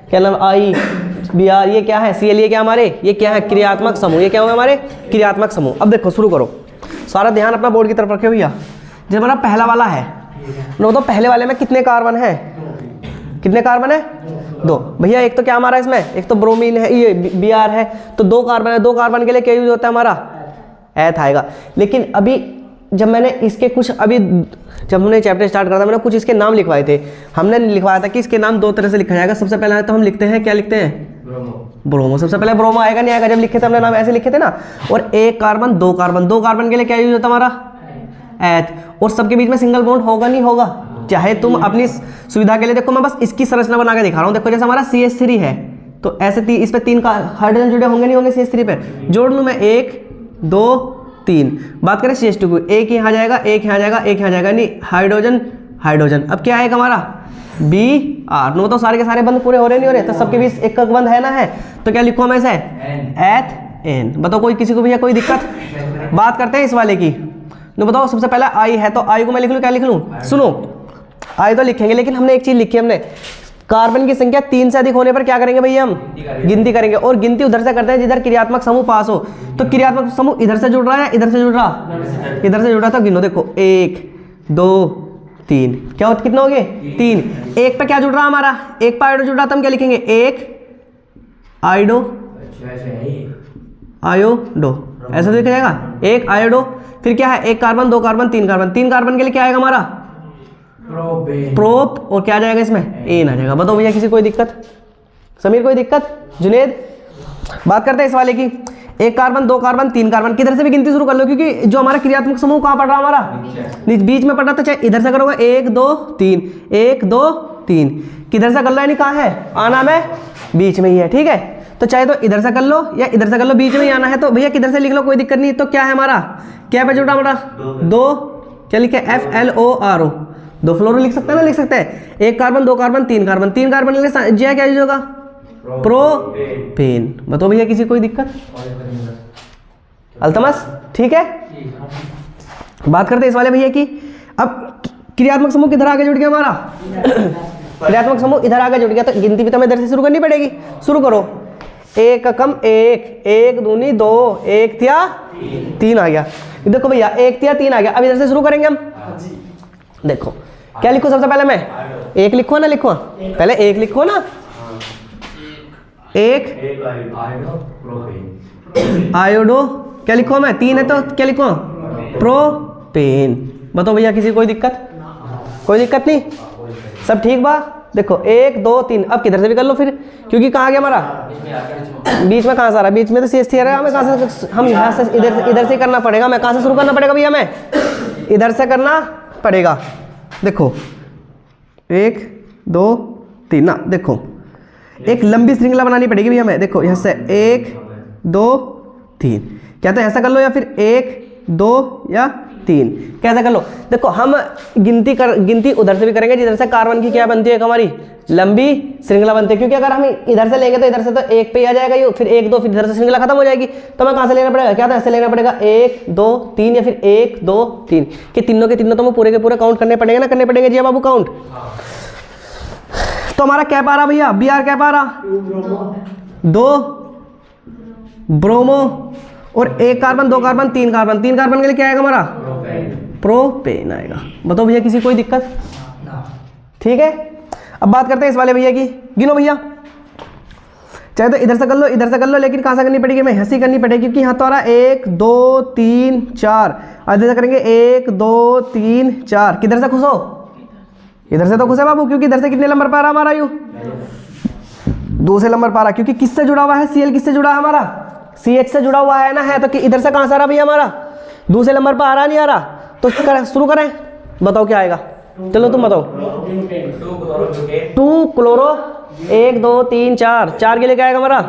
क्या नाम? BR ये क्या है? CL ये क्या हमारे? ये क्या है? क्रियात्मक समूह। ये क्या होगा हमारे? क्रियात्मक समूह। अब देखो शुरू करो, सारा ध्यान अपना बोर्ड की तरफ रखे भैया। जो हमारा पहला वाला है, तो पहले वाले में कितने कार्बन है? कितने कार्बन है? 2 भैया। एक तो क्या हमारा इसमें? एक तो ब्रोमीन है, ये Br है, तो 2 कार्बन है। 2 कार्बन के लिए क्या यूज होता है हमारा? एथ आएगा। लेकिन अभी जब मैंने इसके कुछ जब हमने चैप्टर स्टार्ट करा था, मैंने कुछ इसके नाम लिखवाए थे। हमने लिखवाया था कि इसके नाम 2 तरह से लिखा जाएगा। सबसे पहले तो हम लिखते हैं, क्या लिखते हैं? ब्रोमो। सबसे पहले ब्रोमो आएगा नहीं आएगा? जब लिखे थे हमने नाम ऐसे लिखे थे ना। और 1 कार्बन 2 कार्बन, 2 कार्बन के लिए क्या यूज होता है हमारा? एथ। और सबके बीच में सिंगल बॉन्ड होगा नहीं होगा? चाहे तुम अपनी सुविधा के लिए देखो, मैं बस इसकी संरचना बना के दिखा रहा हूँ। देखो जैसे हमारा CH3 है, तो ऐसे इस पे 3 का हाइड्रोजन जुड़े होंगे नहीं होंगे? CH3 पे जोड़ लूँ मैं 1 2 3। बात करें CH2 को, एक यहाँ जाएगा, एक यहाँ जाएगा, एक यहाँ जाएगा, नहीं हाइड्रोजन। अब क्या आएगा हमारा? Br। नो तो सारे के सारे बंद पूरे हो रहे नहीं हो रहे? तो सबके बीच एक का बंद है ना है, तो क्या लिखो हम ऐसे? एथ एन। बताओ कोई किसी को भैया कोई दिक्कत? बात करते हैं इस वाले की। तो बताओ सबसे पहला आई है, तो आई को मैं लिख लूँ, क्या लिख लूँ? सुनो, आई तो लिखेंगे, लेकिन हमने एक चीज लिखी, हमने कार्बन की संख्या 3 से अधिक होने पर क्या करेंगे भैया? हम गिनती करेंगे। और गिनती उधर से करते हैं जिधर क्रियात्मक समूह पास हो। तो क्रियात्मक समूह इधर से जुड़ रहा है, इधर से जुड़ रहा? इधर से जुड़ रहा। तो गिनो, देखो 1 2 3। क्या होता? कितना हो गए? 3। एक पे क्या जुड़ रहा हमारा? एक पे आयोडो जुड़ रहा, तो हम क्या लिखेंगे? 1 आयोडो, ऐसा लिखा जाएगा। 1 आयोडो, फिर क्या है? 1 कार्बन 2 कार्बन 3 कार्बन। 3 कार्बन के लिए क्या आएगा हमारा? प्रोप। और क्या आ जाएगा इसमें? एन आ जाएगा। बताओ भैया किसी कोई दिक्कत? समीर कोई दिक्कत? जुनेद? बात करते हैं इस वाले की। 1 कार्बन 2 कार्बन 3 कार्बन, किधर से भी गिनती शुरू कर लो, क्योंकि जो हमारा क्रियात्मक समूह कहाँ पड़ रहा हमारा? बीच में पड़ रहा, तो चाहे इधर से करोगे 1 2 3 1 2 3। किधर से कर लो, यानी कहाँ है आना में? बीच में ही है। ठीक है, तो चाहे तो इधर से कर लो या इधर से कर लो, बीच में ही आना है। तो भैया किधर से लिख लो, कोई दिक्कत नहीं। तो क्या है हमारा? क्या पे जुड़ा हमारा? 2। क्या लिखे? FLORO। 2 फ्लोरो लिख सकते हैं ना? लिख सकते हैं। 1 कार्बन 2 कार्बन 3 कार्बन। 3 कार्बन के लिए जी क्या यूज होगा? प्रोपेन। बताओ भैया किसी कोई दिक्कत? अल्तमस? ठीक है, बात करते हैं इस वाले भैया की। अब क्रियात्मक समूह किधर आगे जुड़ गया हमारा? क्रियात्मक समूह इधर आगे जुड़ गया, तो गिनती भी तो हमें इधर से शुरू करनी पड़ेगी। शुरू करो। 1 कम 1 1 दूनी 2 1 तिया 3 आ गया। देखो भैया 1 तिया 3 आ गया। अब इधर से शुरू करेंगे हम। देखो क्या लिखूं सबसे पहले मैं? एक लिखूं ना लिखूं? पहले एक लिखूं ना, एक आयोडो, क्या लिखूं मैं? 3 है तो क्या लिखूं? प्रोपेन। बताओ भैया किसी कोई दिक्कत? कोई दिक्कत नहीं, सब ठीक बा। देखो 1 2 3, अब किधर से भी कर लो फिर, क्योंकि कहाँ गया हमारा? बीच में कहाँ से आ रहा है? बीच में तो CH3 आ रहा है। हमें कहाँ से? हम यहाँ से इधर से करना पड़ेगा। मैं कहाँ से शुरू करना पड़ेगा भैया? मैं इधर से करना पड़ेगा। देखो 1 2 3 ना, देखो एक लंबी श्रृंखला बनानी पड़ेगी भैया मैं। देखो यहाँ से 1 2 3, क्या तो ऐसा कर लो या फिर 1 2 या 3, कैसा कर लो। देखो हम गिनती उधर से भी करेंगे जिधर से कार्बन की क्या बनती है, हमारी लंबी श्रृंखला बनती है। क्योंकि अगर हम इधर से लेंगे तो इधर से तो 1 पे ही आ जाएगा ये, फिर 1 2, फिर इधर से श्रृंखला खत्म हो जाएगी। तो हमें कहाँ से लेना पड़ेगा? क्या तो ऐसे लेना पड़ेगा 1 2 3 या फिर 1 2 3, कि तीनों के तीनों तो पूरे के पूरे काउंट करने पड़ेंगे ना, करने पड़ेंगे जी बाबू काउंट। तो हमारा क्या पा रहा भैया? BR क्या पा रहा? 2 ब्रोमो और 1 कार्बन 2 कार्बन 3 कार्बन, 3 कार्बन के लिए क्या आएगा हमारा? प्रोपेन आएगा। बताओ भैया किसी कोई दिक्कत? ठीक है, अब बात करते हैं इस वाले भैया की। गिनो भैया, चाहे तो इधर से कर लो इधर से कर लो, लेकिन कहाँ से करनी पड़ेगी? मैं हंसी करनी पड़ेगी, क्योंकि यहाँ तो आ रहा 1 2 3 4, इधर से करेंगे 1 2 3 4। किधर से खुश हो? इधर से तो खुश है बाबू, क्योंकि इधर से कितने नंबर पा रहा हमारा? यू 2 से नंबर पा रहा, क्योंकि किससे जुड़ा हुआ है? Cl किससे जुड़ा है हमारा? CH से जुड़ा हुआ है ना, है तो कि इधर से कहाँ से आ रहा भैया हमारा? 2 से नंबर पर आ रहा नहीं आ रहा? तो शुरू करें, बताओ क्या आएगा? चलो तुम बताओ। 2 क्लोरो 1 2 3 4, 4 के लिए क्या आएगा हमारा?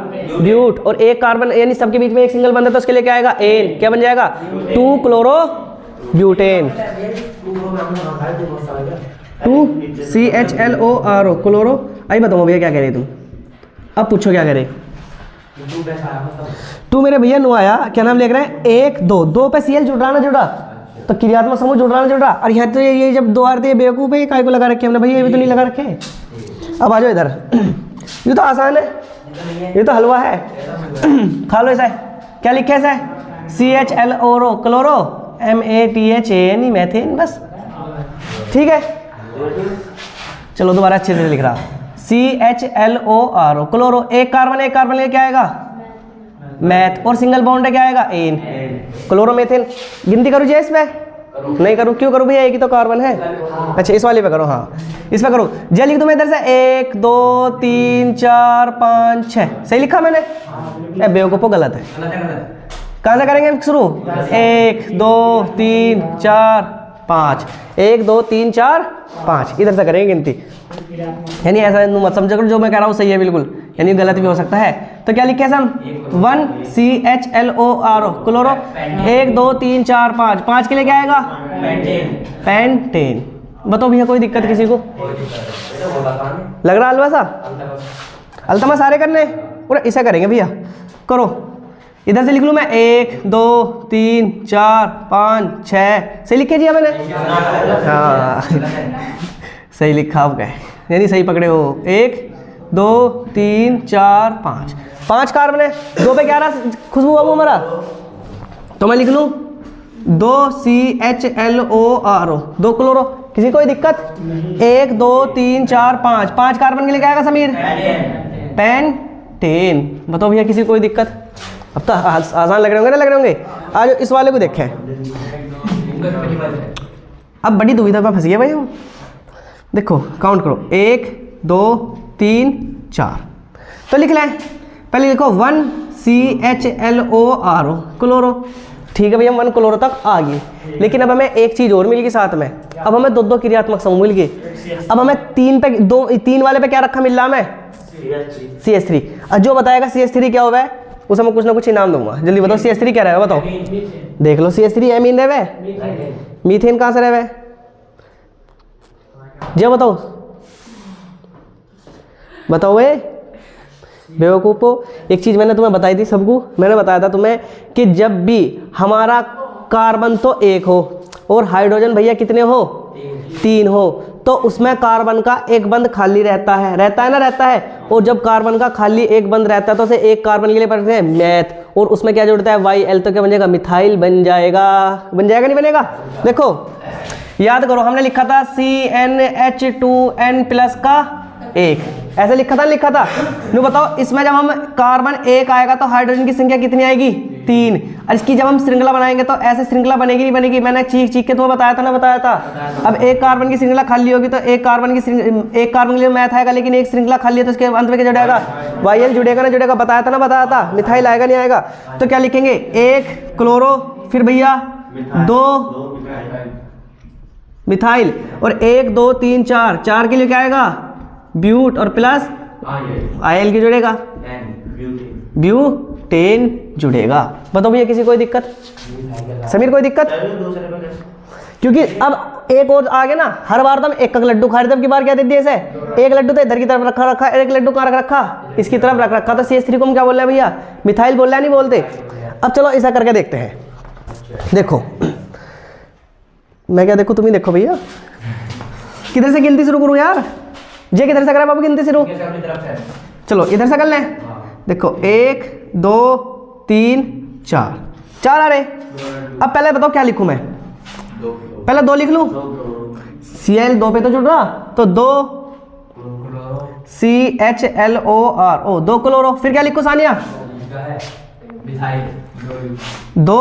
ब्यूट, और 1 कार्बन यानी सबके बीच में एक सिंगल बंद है तो उसके लिए क्या आएगा? एन। क्या बन जाएगा? 2 क्लोरो ब्यूटेन। 2 CHLORO chloro. आई बताओ भैया क्या कह रहे तुम? अब पूछो क्या करे। तू मेरे भैया नु आया, क्या नाम लिख रहे हैं? 1 2, 2 पे Cl जुड़ रहा ना जुड़ा, तो क्रियात्मक समूह जुड़ रहा ना जुड़ रहा। और यहाँ तो ये जब 2 आते हैं बेवकूफ है, काय को लगा रखे हमने भैया? ये भी तो नहीं लगा रखे। अब आ जाओ इधर, ये तो आसान है, ये तो हलवा है, खा लो इसे। क्या लिखे है? CHLORO क्लोरो, MATHANE मैथेन, बस ठीक है। चलो दोबारा अच्छे से लिख रहा, CHLORO क्लोरो, 1 कार्बन ले क्या आएगा? मैथ, और सिंगल बॉन्ड है क्या आएगा? एन। क्लोरोमेथेन। गिनती करूँ जी इसमें? नहीं करूँ, क्यों करूँ भैया? एक ही तो कार्बन है। अच्छा इस वाले पे करो, हाँ इस पे करो। जे लिख दूँ मैं इधर से 1 2 3 4 5 6, सही लिखा मैंने? बेवकूफो गलत है। कहाँ से करेंगे शुरू? 1 2 3 4 5, 1 2 3 4 5, इधर से करेंगे गिनती। यानी ऐसा मत समझो जो मैं कह रहा हूँ सही है बिल्कुल, यानी गलत भी हो सकता है। तो क्या लिखे हम? 1 CHLORO क्लोरो, 1 2 3 4 5, 5 के लिए क्या आएगा? पेंटेन। बताओ भैया कोई दिक्कत किसी को? लग रहा हलवा सा? अल्तमा सारे करने पूरा इसे करेंगे भैया। करो, इधर से लिख लूँ मैं 1 2 3 4 5 6, सही लिखे जी मैंने? हाँ सही लिखा आप गए, यानी सही पकड़े हो। 1 2 3 4 5, 5 कार्बन है, 2 पे क्या रहा खुशबू बाबू हमारा? तो मैं लिख लूँ 2 CHLORO 2 क्लोरो। किसी कोई दिक्कत? 1 2 3 4 5, 5 कार्बन के लिए क्या आएगा समीर? पेंटेन। बताओ भैया किसी कोई दिक्कत? अब तो आसान लग रहे होंगे ना, लग रहे होंगे। आज इस वाले को देखें, अब बड़ी दुविधा में फंस गए भाई हम। देखो काउंट करो, 1 2 3 4, तो लिख लें। पहले लिखो 1 CHLORO क्लोरो। ठीक है भैया, 1 क्लोरो तक आ गई, लेकिन अब हमें एक चीज और मिल गई साथ में। अब हमें 2 क्रियात्मक समूह मिल गए। अब हमें 3 वाले पे क्या रखा मिल रहा हमें? CH3। और जो बताएगा CH3 क्या हुआ है उसे मैं कुछ ना कुछ इनाम दूंगा। जल्दी बताओ CH3 क्या रहेगा? बताओ, देख लो CH3 एमीन रहे, मीथेन कहाँ से रहे? जी बताओ, बताओ वे बेवकूफो। एक चीज मैंने तुम्हें बताई थी सबको, मैंने बताया था तुम्हें कि जब भी हमारा कार्बन तो 1 हो और हाइड्रोजन भैया कितने हो? 3 हो, तो उसमें कार्बन का एक बंद खाली रहता है ना, रहता है। और जब कार्बन का खाली एक बंद रहता है तो उसे एक कार्बन के लिए पढ़ते हैं मैथ, और उसमें क्या जुड़ता है? YL, तो क्या बन जाएगा? मिथाइल बन जाएगा। बन जाएगा नहीं बनेगा? देखो याद करो हमने लिखा था CnH2n प्लस का 1, ऐसे लिखा था नु बताओ इसमें जब हम कार्बन 1 आएगा तो हाइड्रोजन की संख्या कितनी आएगी 3, और इसकी जब हम श्रृंखला बनाएंगे तो ऐसे श्रृंखला बनेगी नहीं बनेगी, मैंने चीख के तो बताया था ना बताया था। अब एक कार्बन की श्रृंखला खाली होगी तो एक कार्बन के लिए मैथ आएगा, लेकिन एक श्रृंखला खाली है तो उसके अंत में क्या जुड़ेगा YL जुड़ेगा ना जुड़ेगा, बताया था ना बताया था। मिथाइल आएगा नहीं आएगा, तो क्या लिखेंगे 1 क्लोरो, फिर भैया 2 मिथाइल, और 1 2 3 4, 4 के लिए क्या आएगा ब्यूट, और प्लस IL की जुड़ेगा ब्यूटेन जुड़ेगा। बताओ भैया किसी कोई दिक्कत? समीर कोई दिक्कत? क्योंकि अब एक और आगे ना, हर बार तो हम एक लड्डू खा रहे थे, अब की बार क्या दे दिया इसे, एक लड्डू तो इधर की तरफ रखा, एक लड्डू कहाँ रख रखा इसकी तरफ रख रखा, तो CH3 को हम क्या बोल रहे हैं भैया मिथाइल बोल रहे हैं नहीं बोलते। अब चलो ऐसा करके देखते हैं, देखो मैं क्या देखो तुम ही देखो भैया, किधर से गिनती शुरू करूँ यार, जे किधर से करें बाबू गिनती शुरू, चलो इधर से कर लें। देखो 1 2 3 4, 4 आ रहे। अब पहले बताओ क्या लिखूं मैं, पहले 2 लिख लूं, Cl 2 पे तो जुड़ रहा, तो 2 CHLOR 2 क्लोरो, फिर क्या लिखूं सानिया 2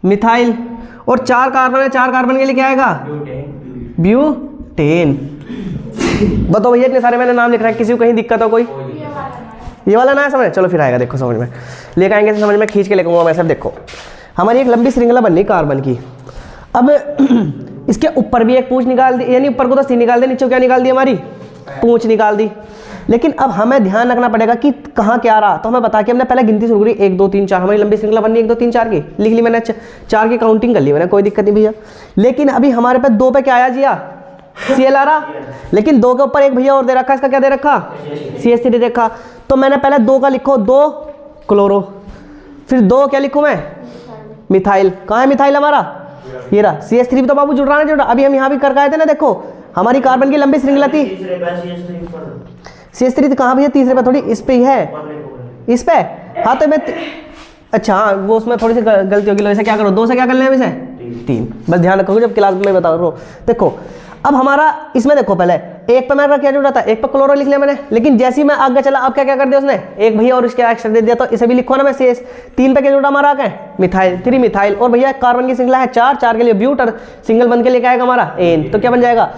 मिथाइल, और 4 कार्बन है, 4 कार्बन के लिए क्या आएगा ब्यूटेन। बताओ भैया इतने सारे मैंने नाम लिख रहा है, किसी को कहीं दिक्कत हो कोई? ये वाला ना है समझ, चलो फिर आएगा, देखो समझ में लेकर आएंगे, समझ में खींच के लेकर मैं सब। देखो हमारी एक लंबी श्रृंखला बननी कार्बन की, अब इसके ऊपर भी एक पूंछ निकाल दी, यानी ऊपर को तो सी निकाल दी, नीचे क्या निकाल दी हमारी पूंछ निकाल दी। लेकिन अब हमें ध्यान रखना पड़ेगा कि कहाँ क्या रहा, तो हमें बता के हमने पहले गिनती शुरू करी 1 2 3 4, हमारी लंबी श्रृंखला बननी 1 2 3 4 की लिख ली मैंने, 4 की काउंटिंग कर ली मैंने, कोई दिक्कत नहीं भैया। लेकिन अभी हमारे पास 2 पे क्या आया जिया Cl आ रहा, लेकिन 2 के ऊपर एक भैया और दे रखा, इसका क्या दे रखा CH3 दे रखा, तो मैंने पहले 2 का लिखो 2 क्लोरो, फिर 2 क्या लिखूं मैं मिथाइल, कहाँ है मिथाइल हमारा ये रहा, CH3 भी तो बाबू जुड़ रहा है जुड़ रहा, अभी हम यहाँ भी कर आए थे ना, देखो हमारी कार्बन की लंबी श्रृंखला थी, CH3 कहाँ भी है तीसरे पे, थोड़ी इस पे ही है, इस पे, हाँ तो मैं अच्छा हाँ वो उसमें थोड़ी सी गलती होगी, ऐसा क्या करो 2 से क्या कर लें इसे 3, बस ध्यान रखो जब क्लास में बता रहा हूँ। देखो अब हमारा इसमें देखो पहले 1 पे मैंने क्या जुड़ा था, 1 पे क्लोरो लिख लिया मैंने, लेकिन जैसे ही मैं आगे चला अब क्या क्या कर दिया उसने, एक भैया और इसके एक्स्ट्रा दे दिया, तो इसे भी लिखो ना मैं CH 3 पे क्या जुड़ा हमारा क्या मिथाइल 3 मिथाइल, और भैया कार्बन की श्रृंखला है 4 4 के लिए ब्यूट, और सिंगल बन के लिए क्या आएगा हमारा एन, तो क्या बन जाएगा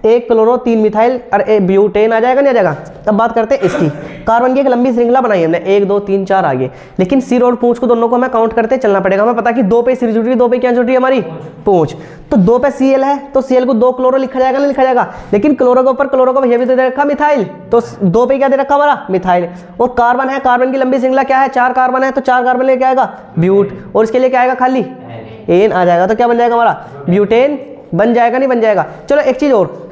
1 क्लोरो 3 मिथाइल और ब्यूटेन आ जाएगा नहीं आ जाएगा। अब बात करते हैं इसकी, कार्बन की एक लंबी श्रृंखला बनाई हमने 1 2 3 4 आगे, लेकिन सिर और पूंछ को दोनों को हमें काउंट करते चलना पड़ेगा। हमें पता कि 2 पे सिर जुड़ रही है, 2 पे क्या जुड़ रही है हमारी पूंछ, तो 2 पे Cl है तो Cl को 2 क्लोरो लिखा जाएगा नहीं लिखा जाएगा, लेकिन क्लोरो के ऊपर क्लोरो को भैया भी तो दे रखा मिथाइल, तो 2 पे क्या दे रखा हमारा मिथाइल, और कार्बन है, कार्बन की लंबी श्रृंखला क्या है 4 कार्बन है, तो 4 कार्बन लेके आएगा ब्यूट, और इसके लिए क्या आएगा खाली एन आ जाएगा, तो क्या बन जाएगा हमारा ब्यूटेन बन जाएगा नहीं बन जाएगा। चलो एक चीज और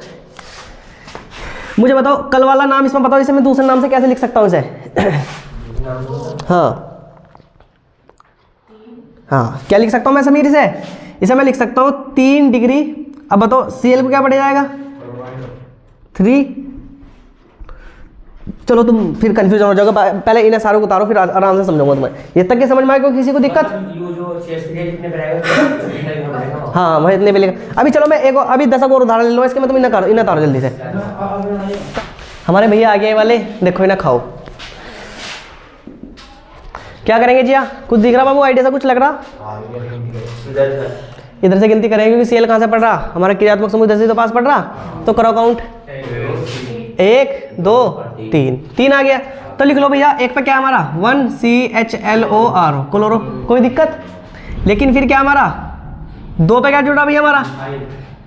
मुझे बताओ, कल वाला नाम इसमें बताओ, इसे मैं दूसरे नाम से कैसे लिख सकता हूँ इसे हाँ हाँ क्या लिख सकता हूँ मैं समीर इसे मैं लिख सकता हूँ 3 डिग्री। अब बताओ Cl को क्या बढ़ जाएगा 3, चलो तुम फिर कंफ्यूजन हो जाओगे, पहले इन्हें सारों को उतारो फिर आराम से समझाऊंगा तुम्हें, ये तक के समझ में आएगा किसी को दिक्कत? हाँ मैं इतने पे लिखा। अभी चलो मैं एक अभी 10 और उदाहरण ले लो इसके, मैं तुम इन्हें उतारो जल्दी से। हमारे भैया आगे वाले देखो इन्हें खाओ, क्या करेंगे जी? कुछ दिख रहा बाबू आइडिया से कुछ लग रहा? इधर से गिनती करेंगे क्योंकि Cl कहाँ से पढ़ रहा हमारा क्रियात्मक समूह इधर से तो पास पढ़ रहा, तो करो काउंट 1 2 3 आ गया, तो लिख लो भैया 1 पे क्या हमारा 1 CHLOR क्लोरो, कोई दिक्कत? लेकिन फिर क्या हमारा 2 पे क्या जुड़ रहा भैया हमारा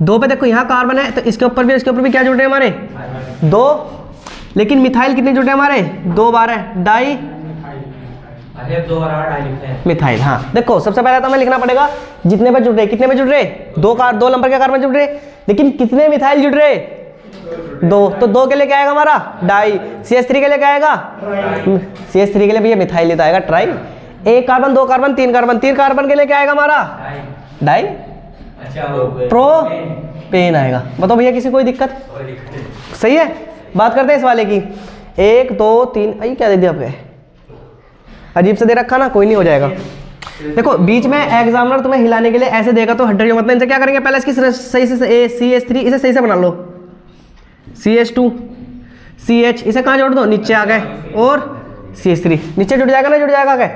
2 पे देखो यहाँ कार्बन है तो इसके ऊपर भी क्या जुड़ रहे हैं हमारे 2, लेकिन मिथाइल कितने जुड़े हमारे 2 बार है डाई मिथाइल। हाँ देखो सबसे पहले तो हमें लिखना पड़ेगा जितने पे जुड़ रहे, कितने पे जुड़ रहे 2 नंबर के कार्बन जुड़ रहे, लेकिन कितने मिथाइल जुड़ रहे 2, तो 2 के लिए क्या आएगा हमारा डाई, CH3 के लिए क्या आएगा CH3 के लिए भैया मिथाइल लेता आएगा try, 1 carbon 2 carbon 3 carbon, 3 carbon के लिए क्या आएगा हमारा डाई प्रोपेन आएगा। बताओ भैया किसी कोई दिक्कत? सही है। बात करते हैं इस वाले की 1 2 3, अरे क्या दे दिया आपने, अजीब से दे रखा ना, कोई नहीं हो जाएगा देखो बीच में एग्जामिनर तुम्हें हिलाने के लिए ऐसे देगा तो हट रही हो, मतलब इनसे क्या करेंगे, पहले इसकी सही से CH3 इसे सही से बना लो, CH2 CH इसे कहाँ जोड़ दो, नीचे आ गए, और CH3 नीचे जुड़ जाएगा ना, जुड़ जाएगा क्या।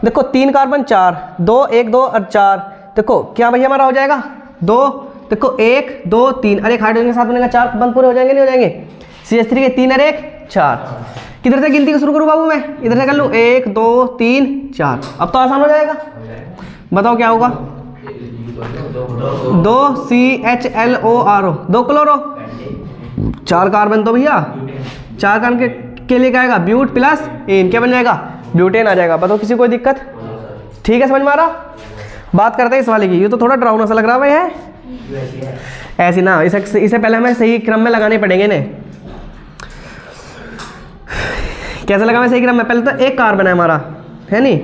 देखो 3 कार्बन 4, 2 1 2 और 4, देखो क्या भैया हमारा हो जाएगा 2, देखो 1 2 3, अरे हाइड्रोजन के साथ बनेगा 4, बंद पूरे हो जाएंगे, नहीं हो जाएंगे। CH3 के 3 और 1 4, किधर से गिनती शुरू करूँ बाबू, मैं इधर से कर लूँ 1 2 3 4, अब तो आसान हो जाएगा। बताओ क्या होगा, 2 CHLORO 2 क्लोरो, 4 कार्बन तो भैया 4 कार्बन के लिए क्या आएगा, ब्यूट प्लस एन, क्या बन जाएगा, ब्यूटेन आ जाएगा। बताओ किसी कोई दिक्कत, ठीक है समझ में आ रहा। बात करते हैं इस वाले की, ये तो थोड़ा डरावना सा लग रहा है भाई है, ऐसी ना, इसे पहले हमें सही क्रम में लगाने पड़ेंगे ने। कैसे लगा मैं सही क्रम में, पहले तो एक कार्बन है हमारा, है नहीं,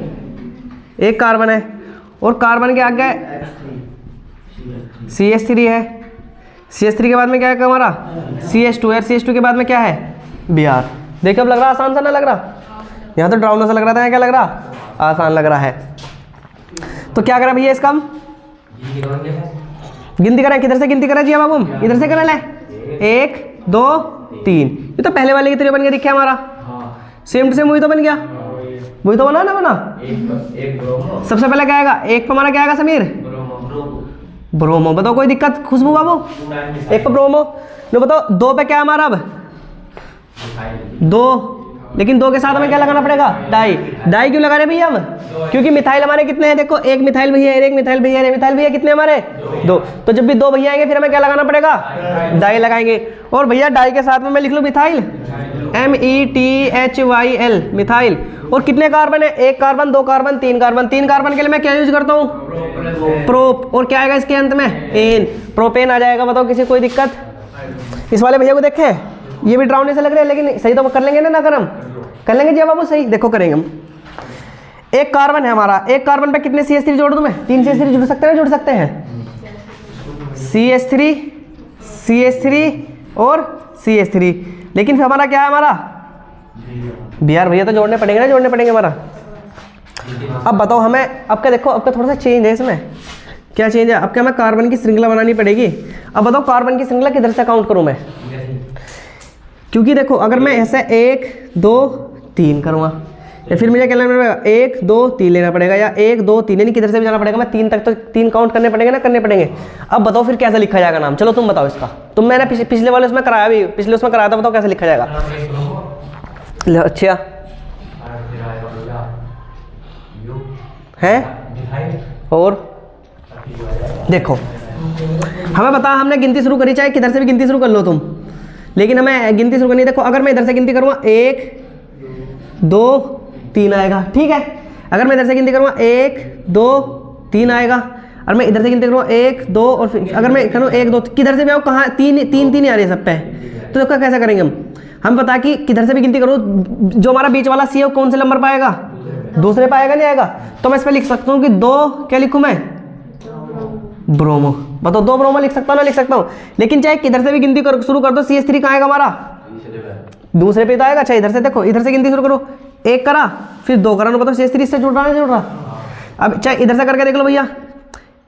एक कार्बन है, और कार्बन के आगे CH3 है, CH3 के बाद में क्या है हमारा CH2 है, CH2 के बाद में क्या है Br। देखो अब लग रहा आसान सा ना लग रहा, यहाँ तो डरावना सा लग रहा था, यहाँ क्या लग रहा आसान लग रहा है। तो क्या करें भैया इसका हम गिनती करें, किधर से गिनती करें जी बाबू, इधर से करें ले, 1 2 3, ये तो पहले वाले की तरह बन गया, दिखा हमारा सेम टू सेम वही तो बन गया, वही तो बना ना बना। सबसे पहले क्या आएगा, एक पे हमारा क्या आएगा समीर, ब्रोमो। बताओ कोई दिक्कत खुशबू बाबू, एक पे ब्रोमो। लो बताओ 2 पे क्या हमारा, अब 2, लेकिन 2 के साथ हमें क्या लगाना पड़ेगा, डाई। डाई क्यों लगा रहे भैया हम, क्योंकि मिथाइल हमारे कितने हैं, देखो एक मिथाइल भैया, एक मिथाइल भैया, एक मिथाइल भैया, कितने हमारे 2, तो जब भी 2 भैया आएंगे फिर हमें क्या लगाना पड़ेगा, डाई लगाएंगे। और भैया डाई के साथ में मैं लिख लूँ मिथाइल, METHYL मिथाइल। और कितने कार्बन है, 1 कार्बन 2 कार्बन 3 कार्बन, 3 कार्बन के लिए मैं क्या यूज करता हूँ, प्रोप, और क्या आएगा इसके अंत में एन, प्रोपेन आ जाएगा। बताओ किसी कोई दिक्कत। इस वाले भैया को देखे, ये भी ड्राउन से लग रहे हैं, लेकिन सही तो कर लेंगे ना, कर हम कर लेंगे जी बाबू, सही देखो करेंगे हम। 1 कार्बन है हमारा, 1 कार्बन पे कितने CH3 जोड़ दूं मैं, 3 CH3 जुड़ सकते हैं, जुड़ सकते हैं, CH3 CH3 और CH3, लेकिन फिर हमारा क्या है, हमारा Br भैया तो जोड़ने पड़ेंगे ना, जोड़ने पड़ेंगे हमारा। अब बताओ हमें, अब क्या देखो, अब क्या थोड़ा सा चेंज है इसमें, क्या चेंज है, अब क्या हमें कार्बन की श्रृंखला बनानी पड़ेगी। अब बताओ कार्बन की श्रृंखला किधर से काउंट करूं मैं, क्योंकि देखो अगर मैं ऐसे 1 2 3 करूँगा, या फिर मुझे क्या लेना पड़ेगा, 1 2 3 लेना पड़ेगा, या 1 2 3 यानी किधर से भी जाना पड़ेगा, मैं 3 तक तो 3 काउंट करने पड़ेंगे ना, करने पड़ेंगे। अब बताओ फिर कैसे लिखा जाएगा नाम, चलो तुम बताओ इसका, तुम मैंने पिछले वाले उसमें कराया भी, पिछले उसमें कराया था, बताओ कैसे लिखा जाएगा। अच्छा है, और देखो हमें बता, हमने गिनती शुरू करी, चाहे किधर से भी गिनती शुरू कर लो तुम, लेकिन हमें गिनती शुरू करनी है। देखो अगर मैं इधर से गिनती करूँगा 1 2 3 आएगा, ठीक है। अगर मैं इधर से गिनती करूँगा 1 2 3 आएगा, और मैं इधर से गिनती करूँगा 1 2, और फिर अगर मैं करूँ 1 2, किधर से भी आओ, कहाँ 3 3 3 आ रही है सब पे, तो देखो कैसे करेंगे हम बता कि किधर से भी गिनती करूँ, जो हमारा बीच वाला सी है कौन से नंबर पाएगा, दूसरे पाएगा, नहीं आएगा, तो मैं इस पर लिख सकता हूँ कि 2 क्या लिखूँ मैं, ब्रोमो। बताओ 2 ब्रोमो लिख सकता हूँ ना, लिख सकता हूँ, लेकिन चाहे किधर से भी गिनती शुरू कर दो, CH3 कहाँ आएगा हमारा, दूसरे पे तो आएगा। अच्छा इधर से देखो, इधर से गिनती शुरू करो, 1 करा फिर 2 करा, बताओ CH3 से जुड़ रहा है, जुड़ रहा। अब चाहे इधर से करके देख लो भैया,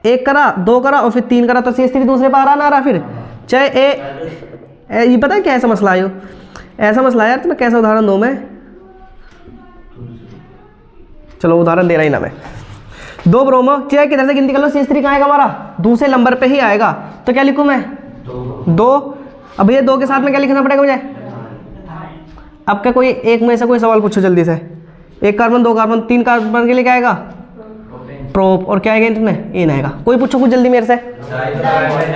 1 करा 2 करा और फिर 3 करा, तो CH3 दूसरे पे आ रहा ना, आ रहा। फिर चाहे ये पता है क्या ऐसा मसला है, ऐसा मसला है यार, तो मैं कैसा उदाहरण दूँ मैं, चलो उदाहरण दे रहा ही ना मैं, 2 ब्रोमो, चाहे किधर से गिनती कर लो, CH3 कहाँ आएगा हमारा, दूसरे नंबर पे ही आएगा, तो क्या लिखूँ मैं 2। अब भैया 2 के साथ में क्या लिखना पड़ेगा मुझे, अब क्या कोई एक में से कोई सवाल पूछो जल्दी से, 1 कार्बन 2 कार्बन 3 कार्बन के लिए क्या आएगा, प्रोप, और क्या आएगा इसमें, एन आएगा। कोई पूछो कुछ जल्दी मेरे से,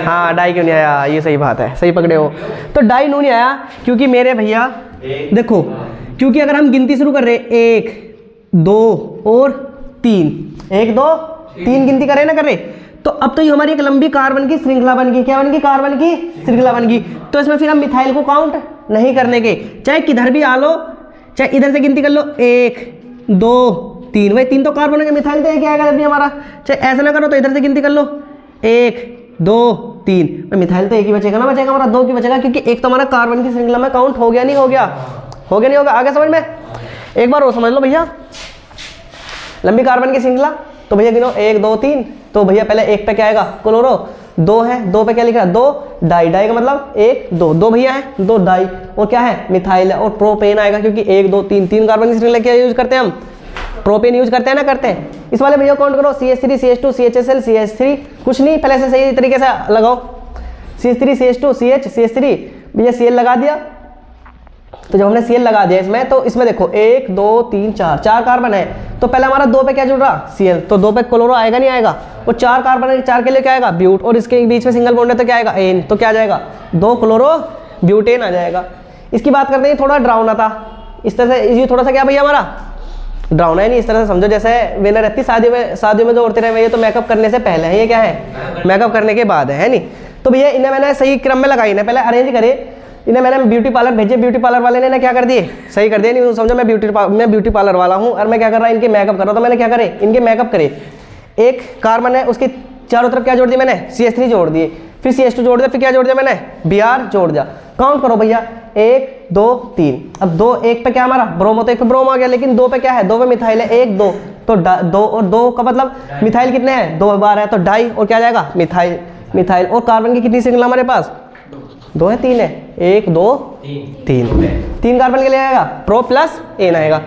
हाँ डाई क्यों नहीं आया, ये सही बात है, सही पकड़े हो। तो डाई नहीं आया क्योंकि मेरे भैया देखो, क्योंकि अगर हम गिनती शुरू कर रहे 1 2 और 3, 1 2 3 गिनती कर रहे ना, कर रहे, तो अब तो ये हमारी एक लंबी कार्बन की श्रृंखला बन गई। क्या बन गई, कार्बन की श्रृंखला बन गई। तो इसमें फिर हम मिथाइल को काउंट नहीं करने के, चाहे किधर भी आ लो, चाहे इधर से गिनती कर लो 1 2 3, भाई 3 तो कार्बन है, मिथाइल तो एक ही आएगा जब भी हमारा। चाहे ऐसा ना करो तो इधर से गिनती कर लो 1 2 3, भाई मिथाइल तो एक ही बचेगा ना, बचेगा हमारा 2 की बचेगा, क्योंकि एक तो हमारा कार्बन की श्रृंखला में काउंट हो गया, नहीं हो गया, हो गया नहीं होगा। आगे समझ में एक बार और समझ लो भैया, लंबी कार्बन की श्रृंखला तो भैया गिनो 1 2 3, तो भैया पहले 1 पे क्या आएगा क्लोरो, 2 है, 2 पे क्या लिख रहा है 2 डाई, डाई का मतलब 1 2, 2 भैया है 2 डाई, और क्या है मिथाइल है, और प्रोपेन आएगा क्योंकि 1 2 3 3 कार्बन की श्रृंखला क्या यूज करते हैं हम, प्रोपेन यूज करते हैं ना, करते हैं। इस वाले भैया काउंट करो CH3 CH2 CHSL CH3, कुछ नहीं पहले से सही तरीके से लगाओ, CH3 CH2 CH CH3 भैया Cl लगा दिया। तो जब हमने Cl लगा दिया इसमें, तो इसमें देखो 1 2 3 4 कार्बन है, तो पहले हमारा 2 पे क्या जुड़ रहा Cl, तो 2 पे क्लोरो आएगा नहीं आएगा, वो 4 कार्बन है, 4 के लिए क्या आएगा ब्यूट, और इसके बीच में सिंगल बॉन्ड है तो क्या आएगा एन, तो क्या आ जाएगा 2 क्लोरो ब्यूटेन आ जाएगा। इसकी बात करते हैं थोड़ा ड्राउना था, इस तरह से ये थोड़ा सा क्या भैया हमारा ड्राउना है, नहीं इस तरह से समझो जैसे वेनर रहती शादियों में जो औरतें रहे, ये तो मेकअप करने से पहले है, ये क्या है मेकअप करने के बाद है नहीं। तो भैया इन्हें मैंने सही क्रम में लगाई, इन्हें पहले अरेंज करे, इन्हें मैंने ब्यूटी पार्लर भेजे, ब्यूटी पार्लर वाले ने क्या कर दिए सही कर दिया, नहीं समझो मैं ब्यूटी पार्लर वाला हूँ और मैं क्या कर रहा हूँ इनके मेकअप कर रहा हूँ, तो मैंने क्या करे इनके मेकअप करे, एक कार्बन है उसके चारों तरफ क्या जोड़ दिया मैंने CH3 जोड़ दिए, फिर CH2 जोड़ दिया, फिर क्या जोड़ दिया मैंने Br जोड़ दिया। काउंट करो भैया 1 2 3, अब 2 1 पे क्या हमारा ब्रोमो, तो 1 पे ब्रोम आ गया, लेकिन 2 पे क्या है 2 पे मिथाइल है 1 2, तो 2 और 2 का मतलब मिथाइल कितने हैं 2 बार है, तो डाई और क्या जाएगा मिथाइल मिथाइल, और कार्बन की कितनी श्रृंखला हमारे पास 2 है 3 है 1 2 3 कार्बन के लिए आएगा प्रो प्लस एन आएगा,